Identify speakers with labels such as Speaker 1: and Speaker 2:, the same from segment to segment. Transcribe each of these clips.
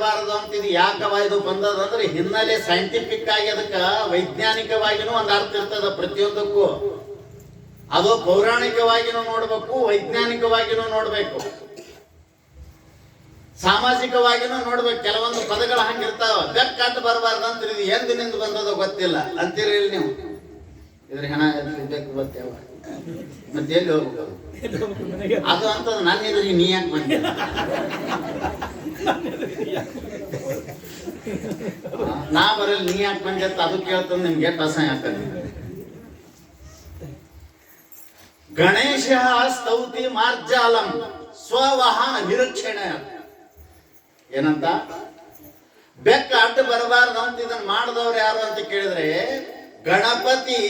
Speaker 1: ಬರಬಾರದು ಅಂತ ಇದು ಯಾಕವಾಯ್ದು ಬಂದದಂದ್ರೆ ಹಿನ್ನೆಲೆ ಸೈಂಟಿಫಿಕ್ ಆಗಿ ಅದಕ್ಕೆ ವೈಜ್ಞಾನಿಕವಾಗಿನೂ ಒಂದು ಅರ್ಥ ಇರ್ತದ ಪ್ರತಿಯೊಂದಕ್ಕೂ. ಅದು ಪೌರಾಣಿಕವಾಗಿನೂ ನೋಡ್ಬೇಕು, ವೈಜ್ಞಾನಿಕವಾಗಿನೂ ನೋಡ್ಬೇಕು, ಸಾಮಾಜಿಕವಾಗಿನೂ ನೋಡ್ಬೇಕು. ಕೆಲವೊಂದು ಪದಗಳು ಹಂಗಿರ್ತಾವ. ಬೆಕ್ಕಟ್ಟು ಬರಬಾರ್ದು ಅಂತ ಇದು ಎಂದಿನಿಂದ ಬಂದದ ಗೊತ್ತಿಲ್ಲ ಅಂತೀರಿ ನೀವು. ಇದ್ರ ಹೆಣ ಬೆಕ್ಕು ಗೊತ್ತೇವ ಮತ್ತೆ ಎಲ್ಲಿ ಹೋಗ್ಬೇಕು ಅದು ಅಂತ ನನ್ನ ಎದುರಿಗೆ ನೀ ಯಾಕೆ ಬಂದ? ನಾ ಬರಲಿ ನೀ ಯಾಕೆ ಬಂದೆ ಅಂತ ಅದು ಕೇಳ್ತಂದು ನಿಮ್ಗೆ ಅಸಹ್ಯ ಆಗ್ತದೆ. ಗಣೇಶ ಸ್ತೌತಿ ಮಾರ್ಜಾಲಂ ಸ್ವವಾಹನ ವಿರಕ್ಷಣ. ಏನಂತ? ಬೆಕ್ಕ ಅಡ್ಡ ಬರಬಾರ್ದು ಅಂತ ಇದನ್ನ ಮಾಡಿದವ್ರು ಯಾರು ಅಂತ ಕೇಳಿದ್ರೆ ಗಣಪತಿ.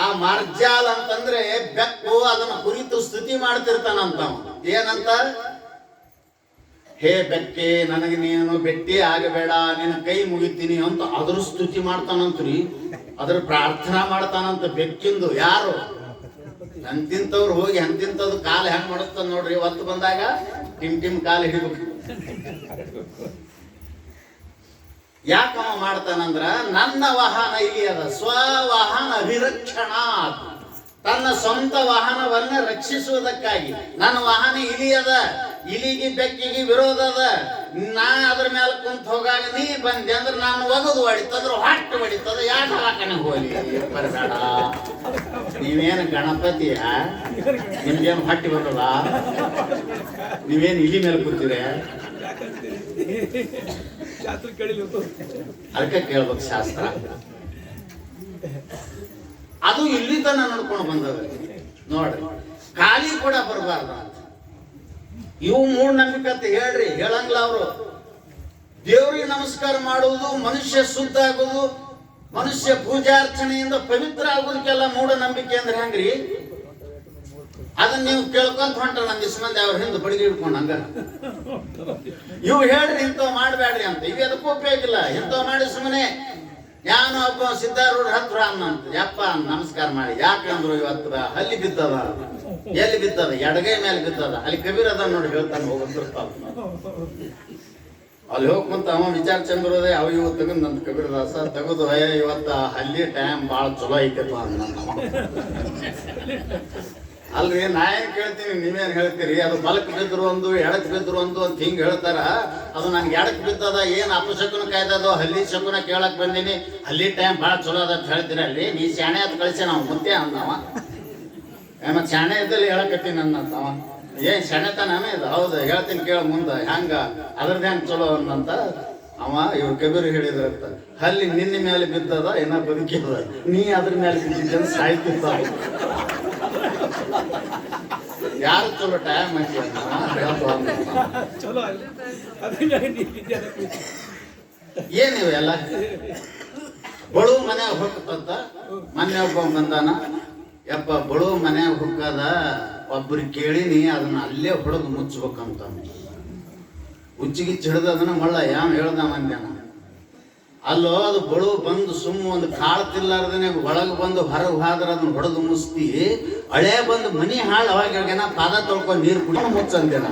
Speaker 1: ಆ ಮಾರ್ಜಾಲ ಅಂತಂದ್ರೆ ಬೆಕ್ಕು ಅದನ್ನ ಕುರಿತು ಸ್ತುತಿ ಮಾಡ್ತಿರ್ತಾನಂತ. ಏನಂತ? ಹೇ ಬೆಕ್ಕೆ, ನನಗೆ ನೀನು ಭೇಟಿ ಆಗಬೇಡ, ನಿನ್ನ ಕೈ ಮುಗಿತೀನಿ ಅಂತ ಅದ್ರ ಸ್ತುತಿ ಮಾಡ್ತಾನಂತ್ರಿ. ಅದ್ರ ಪ್ರಾರ್ಥನಾ ಮಾಡ್ತಾನಂತ ಬೆಕ್ಕಿಂದು. ಯಾರು? ಅಂತಿಂತವ್ರು ಹೋಗಿ ಅಂತಿಂತದ್ದು ಕಾಲು ಹೆಂಗ್ ಮಾಡಿಸ್ತಾನ ನೋಡ್ರಿ. ಒತ್ತು ಬಂದಾಗ ಟಿಮ್ ಟಿಮ್ ಕಾಲು ಹಿಡಿಬೇಕು. ಯಾಕವ ಮಾಡ್ತಾನಂದ್ರ ನನ್ನ ವಾಹನ ಇಲ್ಲಿ ಅದ. ಸ್ವವಾಹನ ಅಭಿರಕ್ಷಣ. ತನ್ನ ಸ್ವಂತ ವಾಹನವನ್ನ ರಕ್ಷಿಸುವುದಕ್ಕಾಗಿ. ನನ್ನ ವಾಹನ ಇಲಿ ಅದ, ಇಲಿಗೆ ಬೆಕ್ಕಿಗೆ ವಿರೋಧ ಅದ. ನಾ ಅದ್ರ ಮೇಲೆ ಕುಂತ ಹೋಗಾಗ ನೀ ಬಂದೆ ಅಂದ್ರೆ ನಾನು ಒಗದು ಹೊಡಿತದ್ರ ಹೊಟ್ಟು ಹೊಡಿತದ. ಯಾಕೆ ಹಾಕನೆ ಹೋಗಿ ಬರಬೇಡ. ನೀವೇನು ಗಣಪತಿಯ? ನಿಮ್ಗೇನು ಹೊಟ್ಟಿ ಬರಲ್ಲ? ನೀವೇನು ಇಲಿ ಮೇಲೆ ಕೂತೀರ? ಅದಕ್ಕೆ ಕೇಳ್ಬೇಕು ಶಾಸ್ತ್ರ. ಅದು ಇಲ್ಲಿ ತನ ನಡ್ಕೊಂಡು ಬಂದದ ನೋಡ್ರಿ. ಖಾಲಿ ಕೂಡ ಬರಬಾರ್ದು. ಇವು ಮೂಢನಂಬಿಕೆ ಹೇಳ್ರಿ, ಹೇಳಂಗಿಲ್ಲ ಅವರು. ದೇವ್ರಿಗೆ ನಮಸ್ಕಾರ ಮಾಡುವುದು, ಮನುಷ್ಯ ಶುದ್ಧ ಆಗುದು, ಮನುಷ್ಯ ಪೂಜಾರ್ಚನೆಯಿಂದ ಪವಿತ್ರ ಆಗುದಕ್ಕೆಲ್ಲ ಮೂಢನಂಬಿಕೆ ಅಂದ್ರೆ ಹೆಂಗ್ರಿ? ಅದನ್ನ ನೀವು ಕೇಳ್ಕೊಂತ ಹೊಂಟ್ರ ನಂದು ಇಸ್ ಮಂದಿ ಅವ್ರ ಹಿಂದೆ ಬಡಿಗೆ ಹಿಡ್ಕೊಂಡು ಹಂಗ ಇವು ಹೇಳ್ರಿ ಇಂಥವ್ ಮಾಡ್ಬೇಡ್ರಿ ಅಂತ. ಇವು ಅದಕ್ಕೂ ಉಪಯೋಗ ಇಲ್ಲ. ಇಂಥವ್ ಮಾಡಿ ಸುಮ್ಮನೆ ಯಾನು ಒಬ್ಬ ಸಿದ್ಧಾರೂಢ ಹತ್ರ ಅನ್ನಂತ ಯಪ್ಪ ನಮಸ್ಕಾರ ಮಾಡಿ. ಯಾಕಂದ್ರು ಇವತ್ತು ಹಲ್ಲಿ ಬಿದ್ದದ. ಎಲ್ಲಿ ಬಿದ್ದದ? ಎಡಗೈ ಮೇಲೆ ಬಿದ್ದದ. ಅಲ್ಲಿ ಕಬೀರ್ ಅದ ನೋಡಿ ಹೇಳ್ತಾನೆ. ಹೋಗುತ್ತಿರ್ತ ಅಲ್ಲಿ ಹೋಗ್ಕೊಂತ ಅವ ವಿಚಾರ ಚಂದ್ರೋದೆ ಅವ ಇವ್ ತಗಂದಂತ ಕಬೀರ್ ದಾಸ ತೆಗೆದು ಇವತ್ತ ಹಲ್ಲಿ ಟೈಮ್ ಭಾಳ ಚಲೋ ಐತೆಪ್ಪ ಅಂದ. ಅಲ್ರಿ ನಾ ಏನ್ ಕೇಳ್ತೀನಿ, ನೀವೇನ್ ಹೇಳ್ತೀರಿ? ಅದು ಬಲಕ್ ಬಿದ್ರು ಒಂದು, ಎಡಕ್ ಬಿದ್ರು ಒಂದು ಅಂತ ಹಿಂಗ್ ಹೇಳ್ತಾರ. ಅದು ನನ್ಗೆ ಎಡಕ್ ಬಿದ್ದದ, ಏನ್ ಅಪಶಕುನ ಕಾಯ್ದದೋ ಹಲ್ಲಿ ಶಕುನ ಕೇಳಕ್ ಬಂದೀನಿ. ಹಲ್ಲಿ ಟೈಮ್ ಭಾಳ ಚಲೋ ಅದ ಅಂತ ಹೇಳ್ತೀರಿ. ಅಲ್ಲಿ ನೀ ಶಾಣೆ ಅಂತ ಕಳಿಸಿ ನಾವು ಮುತ್ತೆ ಅಂದವ. ಮತ್ ಶಾಣೆ ಇದ್ದಲ್ಲಿ ಹೇಳಕತ್ತೀನಿ ಅನ್ನಂತವ. ಏನ್ ಶಾಣೆತನ ಇದು? ಹೌದು ಹೇಳ್ತೀನಿ ಕೇಳ ಮುಂದ ಹೆಂಗ ಅದ್ರದ್ದು ಹೆಂಗ್ ಚಲೋ ಅನ್ನಂತ ಅವ. ಇವ್ರು ಕಬೀರ್ ಹೇಳಿದ್ರಂತ, ಹಲ್ಲಿ ನಿನ್ನ ಮೇಲೆ ಬಿದ್ದದ ಏನ ಬದುಕಿದ, ನೀ ಅದ್ರ ಮೇಲೆ ಬಿದ್ದಿದ್ದ ಸಾಯ್ತಿದ್ದ. ಯಾರು ಚಲೋ ಟೈಮ್ ಏನಿವೆ ಎಲ್ಲ ಬಳು ಮನ್ಯಾಗ ಹೋಗ್ತಂತ. ಮೊನ್ನೆ ಒಬ್ಬ ಬಂದಾನ, ಯಪ್ಪ ಬಳು ಮನ್ಯಾಗ ಹೋಗದ ಒಬ್ರಿಗೆ ಕೇಳಿನಿ, ಅದನ್ನ ಅಲ್ಲೇ ಹೊಡೆದು ಮುಚ್ಚಬೇಕಂತ. ಹುಚ್ಚಿಗಿಚ್ಚಿ ಹಿಡ್ದು ಅದನ್ನ ಮಳ್ಳ ಯಾವ ಹೇಳ್ದ ಮಂದ್ಯಾನ. ಅಲ್ಲೋ ಅದು ಬಳು ಬಂದು ಸುಮ್ಮ ಒಂದು ಕಾಳ್ತಿಲ್ಲಾರ್ದನೆ ಒಳಗೆ ಬಂದು ಹೊರಗೆ ಹೋದ್ರೆ ಅದನ್ನ ಹೊಡೆದು ಮುಸ್ತಿ. ಹಳೆ ಬಂದು ಮನಿ ಹಾಳು ಅವಾಗ ಪಾದ ತೊಳ್ಕೊಂಡು ನೀರು ಕುಡಿದು ಮುಚ್ಚಂದೇನ.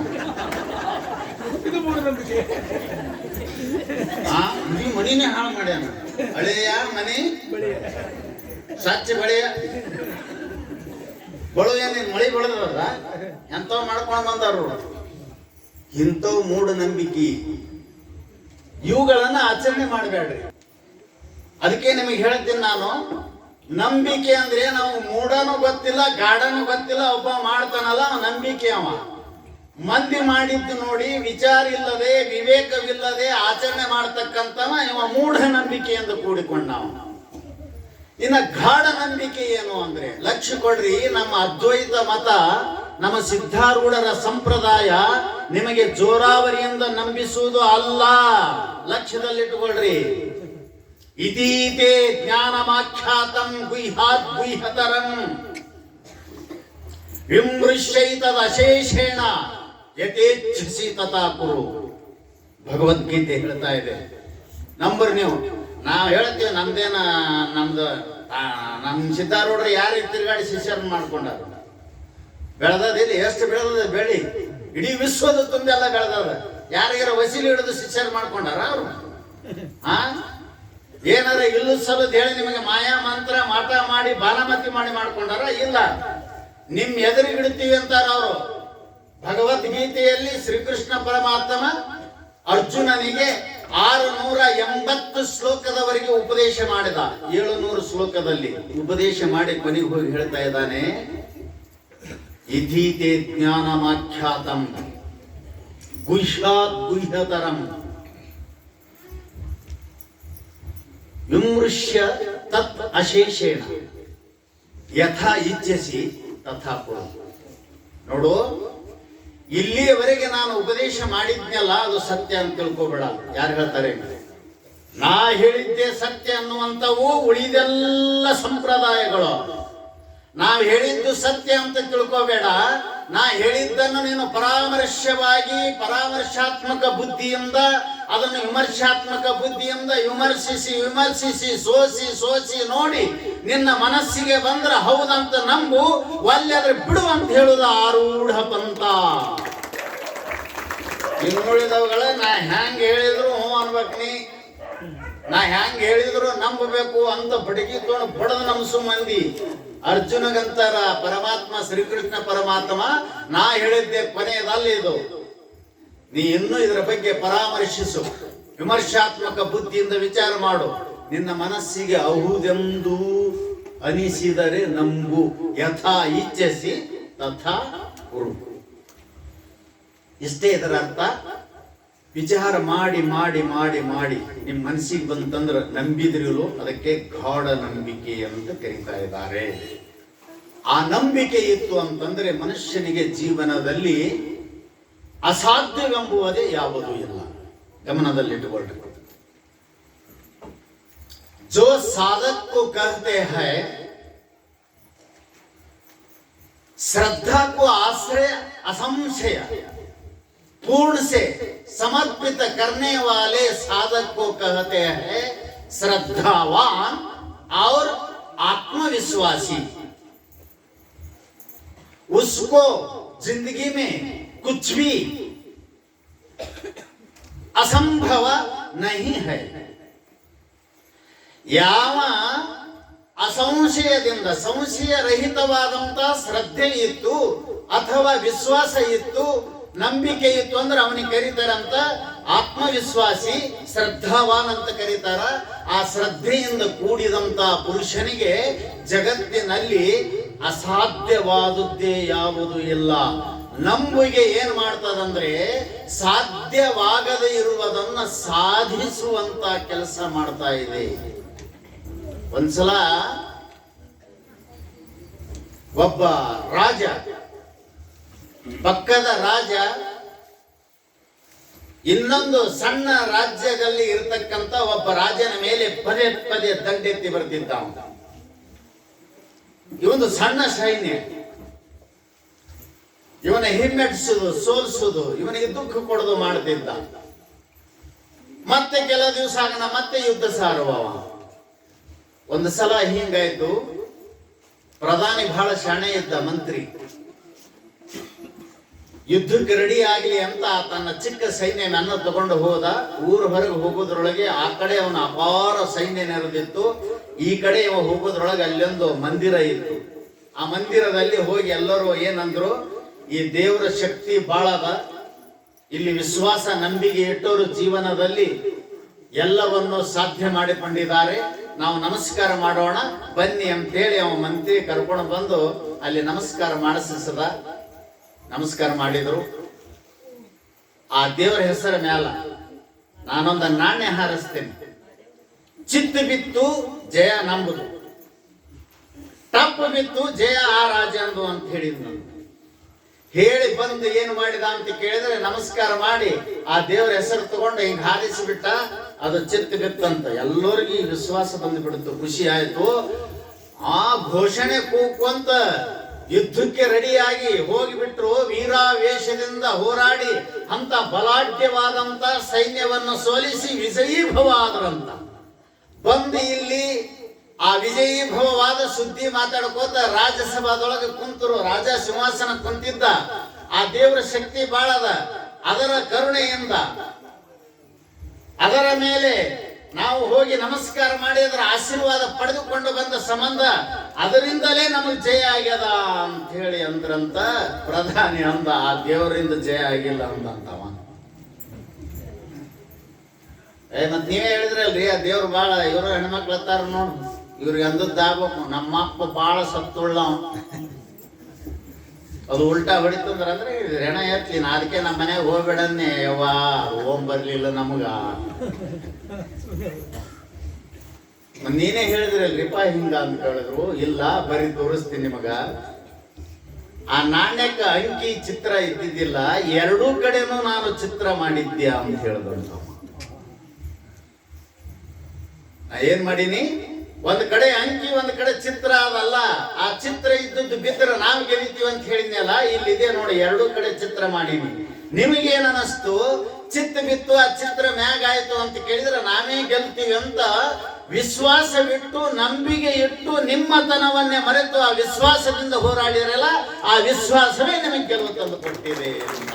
Speaker 1: ಈ ಮನಿನೇ ಹಾಳು ಮಾಡ್ಯಾನ. ಹಳೆಯ ಮನಿ ಸ್ವಚ್ಛ ಬಳೆಯ ಬಳು ಏನೇನು ಮಳಿ ಬೆಳೆದದ ಎಂಥವ್ ಮಾಡ್ಕೊಂಡು ಬಂದಾರು. ಇಂಥವ್ ಮೂಢನಂಬಿಕೆ ಇವುಗಳನ್ನ ಆಚರಣೆ ಮಾಡಬೇಡ್ರಿ. ಅದಕ್ಕೆ ನಿಮಗೆ ಹೇಳ್ತೀನಿ ನಾನು, ನಂಬಿಕೆ ಅಂದ್ರೆ ನಾವು ಮೂಢನೂ ಗೊತ್ತಿಲ್ಲ, ಗಾಢನೂ ಗೊತ್ತಿಲ್ಲ, ಒಬ್ಬ ಮಾಡ್ತಾನಲ್ಲ ನಂಬಿಕೆ. ಅವ ಮಂದಿ ಮಾಡಿದ್ದು ನೋಡಿ ವಿಚಾರ ಇಲ್ಲದೆ ವಿವೇಕವಿಲ್ಲದೆ ಆಚರಣೆ ಮಾಡ್ತಕ್ಕಂಥವ ಇವ ಮೂಢನಂಬಿಕೆ ಎಂದು ಕೂಡಿಕೊಂಡವ. ಇನ್ನ ಗಾಢ ನಂಬಿಕೆ ಏನು ಅಂದ್ರೆ ಲಕ್ಷ್ಯ ಕೊಡ್ರಿ. ನಮ್ಮ ಅದ್ವೈತ ಮತ, ನಮ್ಮ ಸಿದ್ಧಾರೂಢರ ಸಂಪ್ರದಾಯ ನಿಮಗೆ ಜೋರಾವರಿಯಿಂದ ನಂಬಿಸುವುದು ಅಲ್ಲ. ಲಕ್ಷ್ಯದಲ್ಲಿಟ್ಟುಕೊಳ್ರಿ. ಇದೀತೆ ಜ್ಞಾನಮಾಖ್ಯಾತಂ ಗುಹ್ಯಾತ್ ಗುಹ್ಯತರಂ ವಿಮೃಶ್ಯೈತದ ಅಶೇಷೇಣ ಯಥೇಚ್ಛಸಿ ತಥಾ ಕುರು. ಭಗವದ್ಗೀತೆ ಹೇಳ್ತಾ ಇದೆ. ನಂಬರ್ ನೀವು ನಾವು ಹೇಳ್ತೀವಿ ನಮ್ದೇನ ನಮ್ದು ನಮ್ ಸಿದ್ಧಾರೂಢರು ಯಾರು ತಿರುಗಾಡಿ ಶಿಷ್ಯರನ್ನ ಮಾಡ್ಕೊಂಡಾರ. ಬೆಳೆದದ ಇಲ್ಲಿ ಎಷ್ಟು ಬೆಳೆದದ ಬೆಳಿ ಇಡೀ ವಿಶ್ವದ ತುಂಬೆಲ್ಲ ಬೆಳೆದದ. ಯಾರಿಗಾರ ವಸೀಲಿ ಹಿಡಿದು ಶಿಕ್ಷೆ ಮಾಡ್ಕೊಂಡಾರ ಅವರು? ಆ ಏನಾರ ಇಲ್ಲು ಸಲದ್ ಹೇಳಿ ನಿಮಗೆ ಮಾಯಾ ಮಂತ್ರ ಮಾಟ ಮಾಡಿ ಬಾಲಮತಿ ಮಾಡಿ ಮಾಡ್ಕೊಂಡಾರ? ಇಲ್ಲ. ನಿಮ್ ಎದುರಿಗಿಡ್ತೀವಿ ಅಂತಾರ ಅವರು. ಭಗವದ್ಗೀತೆಯಲ್ಲಿ ಶ್ರೀಕೃಷ್ಣ ಪರಮಾತ್ಮ ಅರ್ಜುನನಿಗೆ 680 ಶ್ಲೋಕದವರೆಗೆ ಉಪದೇಶ ಮಾಡಿದ. 700 ಶ್ಲೋಕದಲ್ಲಿ ಉಪದೇಶ ಮಾಡಿ ಕೊನೆಗೆ ಹೋಗಿ ಹೇಳ್ತಾ ಇದ್ದಾನೆ, ಇಧೀತೆ ಜ್ಞಾನಮಾಖ್ಯಾತಂ ಗುಹ್ಯಾತ್ ಗುಹ್ಯತರಂ ವಿಮೃಶ್ಯ ತತ್ ಅಶೇಷೇಣ ಯಥಾ ಇಚ್ಛಸಿ ತಥಾ ಕುರು. ನೋಡು, ಇಲ್ಲಿಯವರೆಗೆ ನಾನು ಉಪದೇಶ ಮಾಡಿದ್ನಲ್ಲ ಅದು ಸತ್ಯ ಅಂತ ತಿಳ್ಕೊಬೇಡ. ಯಾರು ಹೇಳ್ತಾರೆ? ನಾ ಹೇಳಿದ್ದೆ ಸತ್ಯ ಅನ್ನುವಂಥವು ಉಳಿದೆಲ್ಲ ಸಂಪ್ರದಾಯಗಳು. ನಾವು ಹೇಳಿದ್ದು ಸತ್ಯ ಅಂತ ತಿಳ್ಕೋಬೇಡ. ನಾ ಹೇಳಿದ್ದನ್ನು ನೀನು ಪರಾಮರ್ಶಾತ್ಮಕ ಬುದ್ಧಿಯಿಂದ ಅದನ್ನು ವಿಮರ್ಶಾತ್ಮಕ ಬುದ್ಧಿಯಿಂದ ವಿಮರ್ಶಿಸಿ ಸೋಸಿ ನೋಡಿ ನಿನ್ನ ಮನಸ್ಸಿಗೆ ಬಂದ್ರೆ ಹೌದಂತ ನಂಬು, ಒಲ್ಲೆದ್ರೆ ಬಿಡು ಅಂತ ಹೇಳುದು ಆರೂಢ ಪಂಥ. ಇನ್ನುಳಿದವುಗಳ ನಾ ಹ್ಯಾಂಗ ಹೇಳಿದ್ರು ಅನ್ಬೇಕು ನೀ, ನಾ ಹ್ಯಾಂಗ ಹೇಳಿದ್ರು ನಂಬಬೇಕು ಅಂತ ಬಡಗಿ ತೊಗೊಂಡು ಬಡದು ನಮ್ಸು ಮಂದಿ. ಅರ್ಜುನಗಂತಾರ ಪರಮಾತ್ಮ ಶ್ರೀಕೃಷ್ಣ ಪರಮಾತ್ಮ, ನಾ ಹೇಳಿದ್ದೆ ಕೊನೆಯದಲ್ಲ ಇದು, ನೀ ಇನ್ನೂ ಇದರ ಬಗ್ಗೆ ಪರಾಮರ್ಶಿಸು, ವಿಮರ್ಶಾತ್ಮಕ ಬುದ್ಧಿಯಿಂದ ವಿಚಾರ ಮಾಡು, ನಿನ್ನ ಮನಸ್ಸಿಗೆ ಅಹುದೆಂದು ಅನಿಸಿದರೆ ನಂಬು, ಯಥಾ ಇಚ್ಛಸಿ ತಥಾ ಕುರು. ಇಷ್ಟೇ ಇದರ ಅರ್ಥ. ವಿಚಾರ ಮಾಡಿ ಮಾಡಿ ಮಾಡಿ ಮಾಡಿ ನಿಮ್ಮ ಮನಸ್ಸಿಗೆ ಬಂತಂದ್ರೆ ನಂಬಿದ್ರಿಲು ಅದಕ್ಕೆ ಗಾಢ ನಂಬಿಕೆ ಅಂತ ಕರೀತಾ ಇದ್ದಾರೆ. ಆ ನಂಬಿಕೆ ಇತ್ತು ಅಂತಂದ್ರೆ ಮನುಷ್ಯನಿಗೆ ಜೀವನದಲ್ಲಿ ಅಸಾಧ್ಯವೆಂಬುವುದೇ ಯಾವುದೂ ಇಲ್ಲ. ಗಮನದಲ್ಲಿಟ್ಟುಕೊಳ್ಳಿ. जो साधक को कहते हैं श्रद्धा को आश्रय असंशय पूर्ण से समर्पित करने वाले साधक को कहते हैं श्रद्धावान और आत्मविश्वासी. उसको जिंदगी में कुछ भी असंभव नहीं है. ಯಾವ ಅಸಂಶಯದಿಂದ ಸಂಶಯರಹಿತವಾದಂತ ಶ್ರದ್ಧೆ ಇತ್ತು ಅಥವಾ ವಿಶ್ವಾಸ ಇತ್ತು, ನಂಬಿಕೆ ಇತ್ತು ಅಂದ್ರೆ ಅವನಿಗೆ ಕರೀತಾರಂತ ಆತ್ಮವಿಶ್ವಾಸಿ, ಶ್ರದ್ಧಾವಾನ್ ಅಂತ ಕರೀತಾರ. ಆ ಶ್ರದ್ಧೆಯಿಂದ ಕೂಡಿದಂತ ಪುರುಷನಿಗೆ ಜಗತ್ತಿನಲ್ಲಿ ಅಸಾಧ್ಯವಾದುದೇ ಯಾವುದು ಇಲ್ಲ. ನಂಬಿಕೆ ಏನ್ ಮಾಡ್ತದಂದ್ರೆ ಸಾಧ್ಯವಾಗದೇ ಇರುವುದನ್ನ ಸಾಧಿಸುವಂತ ಕೆಲಸ ಮಾಡ್ತಾ ಇದೆ. ಒಂದ್ಸಲ ಒಬ್ಬ ರಾಜ, ಪಕ್ಕದ ರಾಜ ಇನ್ನೊಂದು ಸಣ್ಣ ರಾಜ್ಯದಲ್ಲಿ ಇರತಕ್ಕಂತ ಒಬ್ಬ ರಾಜನ ಮೇಲೆ ಪದೇ ಪದೇ ದಂಡೆತ್ತಿ ಬರ್ತಿದ್ದ. ಇವೊಂದು ಸಣ್ಣ ಸೈನ್ಯ, ಇವನ ಹಿಮ್ಮೆಟ್ಟಿಸುದು, ಸೋಲಿಸುದು, ಇವನಿಗೆ ದುಃಖ ಕೊಡೋದು ಮಾಡ್ತಿದ್ದ. ಮತ್ತೆ ಕೆಲ ದಿವಸ ಆಗಣ ಮತ್ತೆ ಯುದ್ಧ ಸಾರುವ. ಒಂದು ಸಲ ಹಿಂಗಾಯ್ತು, ಪ್ರಧಾನಿ ಬಹಳ ಶಾಣೆ ಇದ್ದ ಮಂತ್ರಿ, ಯುದ್ಧಕ್ಕೆ ರೆಡಿ ಆಗ್ಲಿ ಅಂತ ತನ್ನ ಚಿಕ್ಕ ಸೈನ್ಯನನ್ನ ತಗೊಂಡು ಹೋದ. ಊರು ಹೊರಗೆ ಹೋಗೋದ್ರೊಳಗೆ ಆ ಕಡೆ ಅವನ ಅಪಾರ ಸೈನ್ಯ ನೆರೆದಿತ್ತು, ಈ ಕಡೆ ಇವ ಹೋಗೋದ್ರೊಳಗೆ ಅಲ್ಲೊಂದು ಮಂದಿರ ಇತ್ತು. ಆ ಮಂದಿರದಲ್ಲಿ ಹೋಗಿ ಎಲ್ಲರೂ ಏನಂದ್ರು, ಈ ದೇವರ ಶಕ್ತಿ ಬಹಳ ಅದ, ಇಲ್ಲಿ ವಿಶ್ವಾಸ ನಂಬಿಕೆ ಇಟ್ಟವರು ಜೀವನದಲ್ಲಿ ಎಲ್ಲವನ್ನು ಸಾಧ್ಯ ಮಾಡಿಕೊಂಡಿದ್ದಾರೆ, ನಾವು ನಮಸ್ಕಾರ ಮಾಡೋಣ ಬನ್ನಿ ಅಂತೇಳಿ ಅವ ಮಂತ್ರಿ ಕರ್ಕೊಂಡು ಬಂದು ಅಲ್ಲಿ ನಮಸ್ಕಾರ ಮಾಡಿಸದ. ನಮಸ್ಕಾರ ಮಾಡಿದ್ರು. ಆ ದೇವರ ಹೆಸರ ಮ್ಯಾಲ ನಾನೊಂದು ನಾಣ್ಯ ಹಾರಿಸ್ತೇನೆ, ಚಿತ್ತು ಬಿತ್ತು ಜಯ ನಂಬುದು, ತಪ್ಪು ಬಿತ್ತು ಜಯ ಆ ರಾಜಂದು ಅಂತ ಹೇಳಿದ್. ಹೇಳಿ ಬಂದು ಏನು ಮಾಡಿದ ಅಂತ ಕೇಳಿದ್ರೆ ನಮಸ್ಕಾರ ಮಾಡಿ ಆ ದೇವರ ಹೆಸರು ತಗೊಂಡು ಹಿಂಗ್ ಹಾರಿಸಿಬಿಟ್ಟ. ಅದು ಚಿತ್ತು ಬಿತ್ತಂತ. ಎಲ್ಲರಿಗೂ ವಿಶ್ವಾಸ ಬಂದ್ಬಿಡ್ತು, ಖುಷಿ ಆಯ್ತು. ಆ ಘೋಷಣೆ ಕೂಕುವಂತ ಯುದ್ಧಕ್ಕೆ ರೆಡಿಯಾಗಿ ಹೋಗಿಬಿಟ್ರು. ವೀರಾವೇಶದಿಂದ ಹೋರಾಡಿ ಅಂತ ಬಲಾಢ್ಯವಾದಂತ ಸೈನ್ಯವನ್ನು ಸೋಲಿಸಿ ವಿಜಯೀಭವ ಆದ್ರಂತ. ಬಂದು ಇಲ್ಲಿ ಆ ವಿಜಯೀಭವವಾದ ಸುದ್ದಿ ಮಾತಾಡ್ಕೋತ ರಾಜ್ಯಸಭಾದೊಳಗೆ ಕುಂತರು. ರಾಜ ಸಿಂಹಾಸನ ಕುಂತಿದ್ದ. ಆ ದೇವರ ಶಕ್ತಿ ಬಾಳದ. ಅದರ ಕರುಣೆಯಿಂದ ಅದರ ಮೇಲೆ ನಾವು ಹೋಗಿ ನಮಸ್ಕಾರ ಮಾಡಿ ಅದರ ಆಶೀರ್ವಾದ ಪಡೆದುಕೊಂಡು ಬಂದ ಸಂಬಂಧ ಅದರಿಂದಲೇ ನಮಗೆ ಜಯ ಆಗ್ಯದ ಅಂತ ಹೇಳಿ ಅಂದ್ರಂತ ಪ್ರಧಾನಿ ಅಂದ. ಆ ದೇವರಿಂದ ಜಯ ಆಗಿಲ್ಲ ಅಂದಂತವ. ಮತ್ ನೀವೇ ಹೇಳಿದ್ರಲ್ರಿ, ಆ ದೇವ್ರು ಬಾಳ ಇವರು ಹೆಣ್ಮಕ್ಳು ಹತ್ತಾರ ನೋಡು, ಇವ್ರಿಗೆ ಅಂದದ್ದಾಗಬೇಕು ನಮ್ಮ ಅಪ್ಪ ಬಾಳ ಸತ್ತುಳ್ಳ ಅದು ಉಲ್ಟಾ ಹೊಡಿತಂದ್ರ ಅಂದ್ರೆ ಹೆಣ ಎತ್ಲಿ ನಾ ಅದಕ್ಕೆ ನಮ್ಮ ಮನೆಗೆ ಹೋಗ್ಬೇಡನ್ನೇ ಯವ್ವ ಓಂ ಬರ್ಲಿಲ್ಲ ನಮಗ. ನೀನೇ ಹೇಳಿದ್ರಲ್ರಿಪ್ಪ ಹಿಂಗ ಅಂತ ಹೇಳಿದ್ರು. ಇಲ್ಲ ಬರೀ ತೋರಿಸ್ತೀನಿ ನಿಮಗ. ಆ ನಾಣ್ಯಕ್ಕ ಅಂಕಿ ಚಿತ್ರ ಇದ್ದಿದ್ದಿಲ್ಲ, ಎರಡೂ ಕಡೆನೂ ನಾನು ಚಿತ್ರ ಮಾಡಿದ್ದೆ ಅಂತ ಹೇಳಿದಂತ. ಏನ್ ಮಾಡೀನಿ, ಒಂದ್ ಕಡೆ ಅಂಕಿ ಒಂದ್ ಕಡೆ ಚಿತ್ರ ಅದಲ್ಲ. ಆ ಚಿತ್ರ ಇದ್ದದ್ದು ಬಿದ್ದರೆ ನಾವು ಗೆಲ್ತೀವಿ ಅಂತ ಹೇಳಿದ್ನಲ್ಲ, ಇಲ್ಲಿದೆ ನೋಡಿ, ಎರಡೂ ಕಡೆ ಚಿತ್ರ ಮಾಡೀನಿ. ನಿಮಗೇನ್ ಅನಸ್ತು? ಚಿತ್ತ ಬಿತ್ತು, ಆ ಚಿತ್ರ ಮ್ಯಾಗ ಆಯ್ತು ಅಂತ ಕೇಳಿದ್ರೆ ನಾವೇ ಗೆಲ್ತೀವಿ ಅಂತ ವಿಶ್ವಾಸವಿಟ್ಟು ನಂಬಿಕೆ ಇಟ್ಟು ನಿಮ್ಮತನವನ್ನೇ ಮರೆತು ಆ ವಿಶ್ವಾಸದಿಂದ ಹೋರಾಡಿರಲ್ಲ, ಆ ವಿಶ್ವಾಸವೇ ನಿಮಗೆ ಗೆಲುವು ತಂದು ಕೊಟ್ಟಿದೆ ಅಂತ.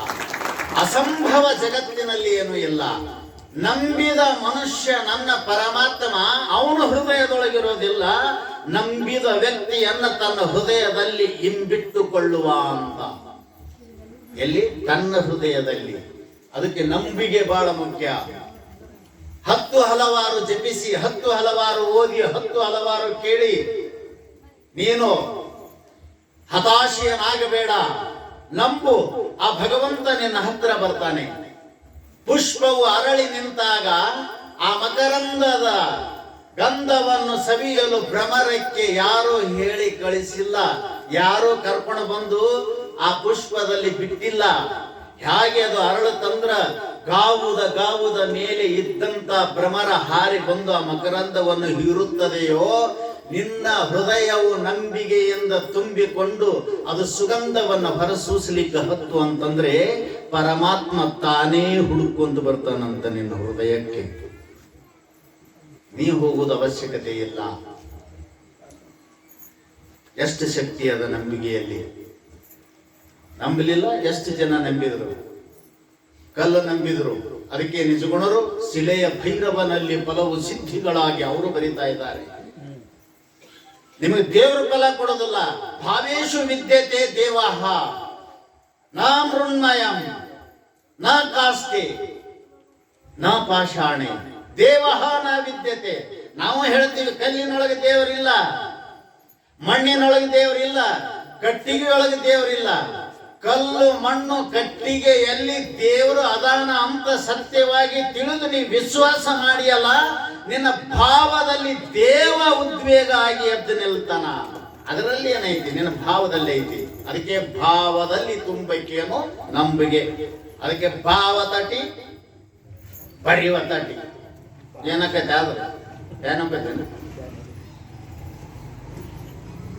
Speaker 1: ಅಸಂಭವ ಜಗತ್ತಿನಲ್ಲಿ ಏನೂ ಇಲ್ಲ. ನಂಬಿದ ಮನುಷ್ಯ ನನ್ನ ಪರಮಾತ್ಮ ಅವನ ಹೃದಯದೊಳಗಿರೋದಿಲ್ಲ, ನಂಬಿದ ವ್ಯಕ್ತಿಯನ್ನ ತನ್ನ ಹೃದಯದಲ್ಲಿ ಇಂಬಿಟ್ಟುಕೊಳ್ಳುವ ಅಂತ. ಎಲ್ಲಿ? ತನ್ನ ಹೃದಯದಲ್ಲಿ. ಅದಕ್ಕೆ ನಂಬಿಕೆ ಬಹಳ ಮುಖ್ಯ. 10 ಹಲವಾರು ಜಪಿಸಿ, 10 ಹಲವಾರು ಓದಿ, 10 ಹಲವಾರು ಕೇಳಿ ನೀನು ಹತಾಶೆಯನಾಗಬೇಡ. ನಂಬು, ಆ ಭಗವಂತ ನಿನ್ನ ಹತ್ರ ಬರ್ತಾನೆ. ಪುಷ್ಪವು ಅರಳಿ ನಿಂತಾಗ ಆ ಮಕರಂದದ ಗಂಧವನ್ನು ಸವಿಯಲು ಭ್ರಮರಕ್ಕೆ ಯಾರೋ ಹೇಳಿ ಕಳಿಸಿಲ್ಲ, ಯಾರೋ ಕರ್ಕೊಂಡು ಬಂದು ಆ ಪುಷ್ಪದಲ್ಲಿ ಬಿಟ್ಟಿಲ್ಲ. ಹೇಗೆ ಅದು ಅರಳುತ್ತಂದ್ರ ಗಾವುದ ಮೇಲೆ ಇದ್ದಂತ ಭ್ರಮರ ಹಾರಿ ಬಂದು ಆ ಮಕರಂದವನ್ನು ಹೀರುತ್ತದೆಯೋ, ನಿನ್ನ ಹೃದಯವು ನಂಬಿಕೆಯಿಂದ ತುಂಬಿಕೊಂಡು ಅದು ಸುಗಂಧವನ್ನು ಹೊರಸೂಸಲಿಕ್ಕೆ ಹತ್ತು ಅಂತಂದ್ರೆ ಪರಮಾತ್ಮ ತಾನೇ ಹುಡುಕೊಂಡು ಬರ್ತಾನಂತ ನಿನ್ನ ಹೃದಯಕ್ಕೆ. ನೀ ಹೋಗುವುದು ಅವಶ್ಯಕತೆ ಇಲ್ಲ. ಎಷ್ಟು ಶಕ್ತಿ ಅದ ನಂಬಿಕೆಯಲ್ಲಿ. ನಂಬಲಿಲ್ಲ, ಎಷ್ಟು ಜನ ನಂಬಿದ್ರು? ಕಲ್ಲು ನಂಬಿದ್ರು. ಅದಕ್ಕೆ ನಿಜಗುಣರು ಶಿಲೆಯ ಭೈರವನಲ್ಲಿ ಫಲವು ಸಿದ್ಧಿಗಳಾಗಿ ಅವರು ಬರಿತಾ ಇದ್ದಾರೆ. ನಿಮಗೆ ದೇವರು ಫಲ ಕೊಡೋದಿಲ್ಲ. ಭಾವೇಶು ವಿದ್ಯತೆ ದೇವಾಹ ನ ಮೃಣ್ಮಯಂ ನ ಕಾಸ್ತೆ ನ ಪಾಷಾಣೆ ದೇವಹ ನ ವಿದ್ಯತೆ. ನಾವು ಹೇಳ್ತೀವಿ ಕಲ್ಲಿನೊಳಗೆ ದೇವರಿಲ್ಲ, ಮಣ್ಣಿನೊಳಗೆ ದೇವರಿಲ್ಲ, ಕಟ್ಟಿಗೆಯೊಳಗೆ ದೇವರಿಲ್ಲ. ಕಲ್ಲು ಮಣ್ಣು ಕಟ್ಟಿಗೆ ಎಲ್ಲಿ ದೇವರು ಅದಾನ ಅಂತ ಸತ್ಯವಾಗಿ ತಿಳಿದು ನೀ ವಿಶ್ವಾಸ ಮಾಡಿಯಲ್ಲ, ನಿನ್ನ ಭಾವದಲ್ಲಿ ದೇವ ಉದ್ವೇಗ ಆಗಿ ಎದ್ದು ನಿಲ್ತಾನ. ಅದರಲ್ಲಿ ಏನೈತಿ? ನಿನ್ನ ಭಾವದಲ್ಲಿ ಐತಿ. ಅದಕ್ಕೆ ಭಾವದಲ್ಲಿ ತುಂಬಕ್ಕೇನು ನಂಬಿಕೆ. ಅದಕ್ಕೆ ಭಾವ ತಟಿ ಬರಿವ ತಟಿ ಏನಕ್ಕೈತೆ? ಅದು ಏನಕ್ಕೈತೆ?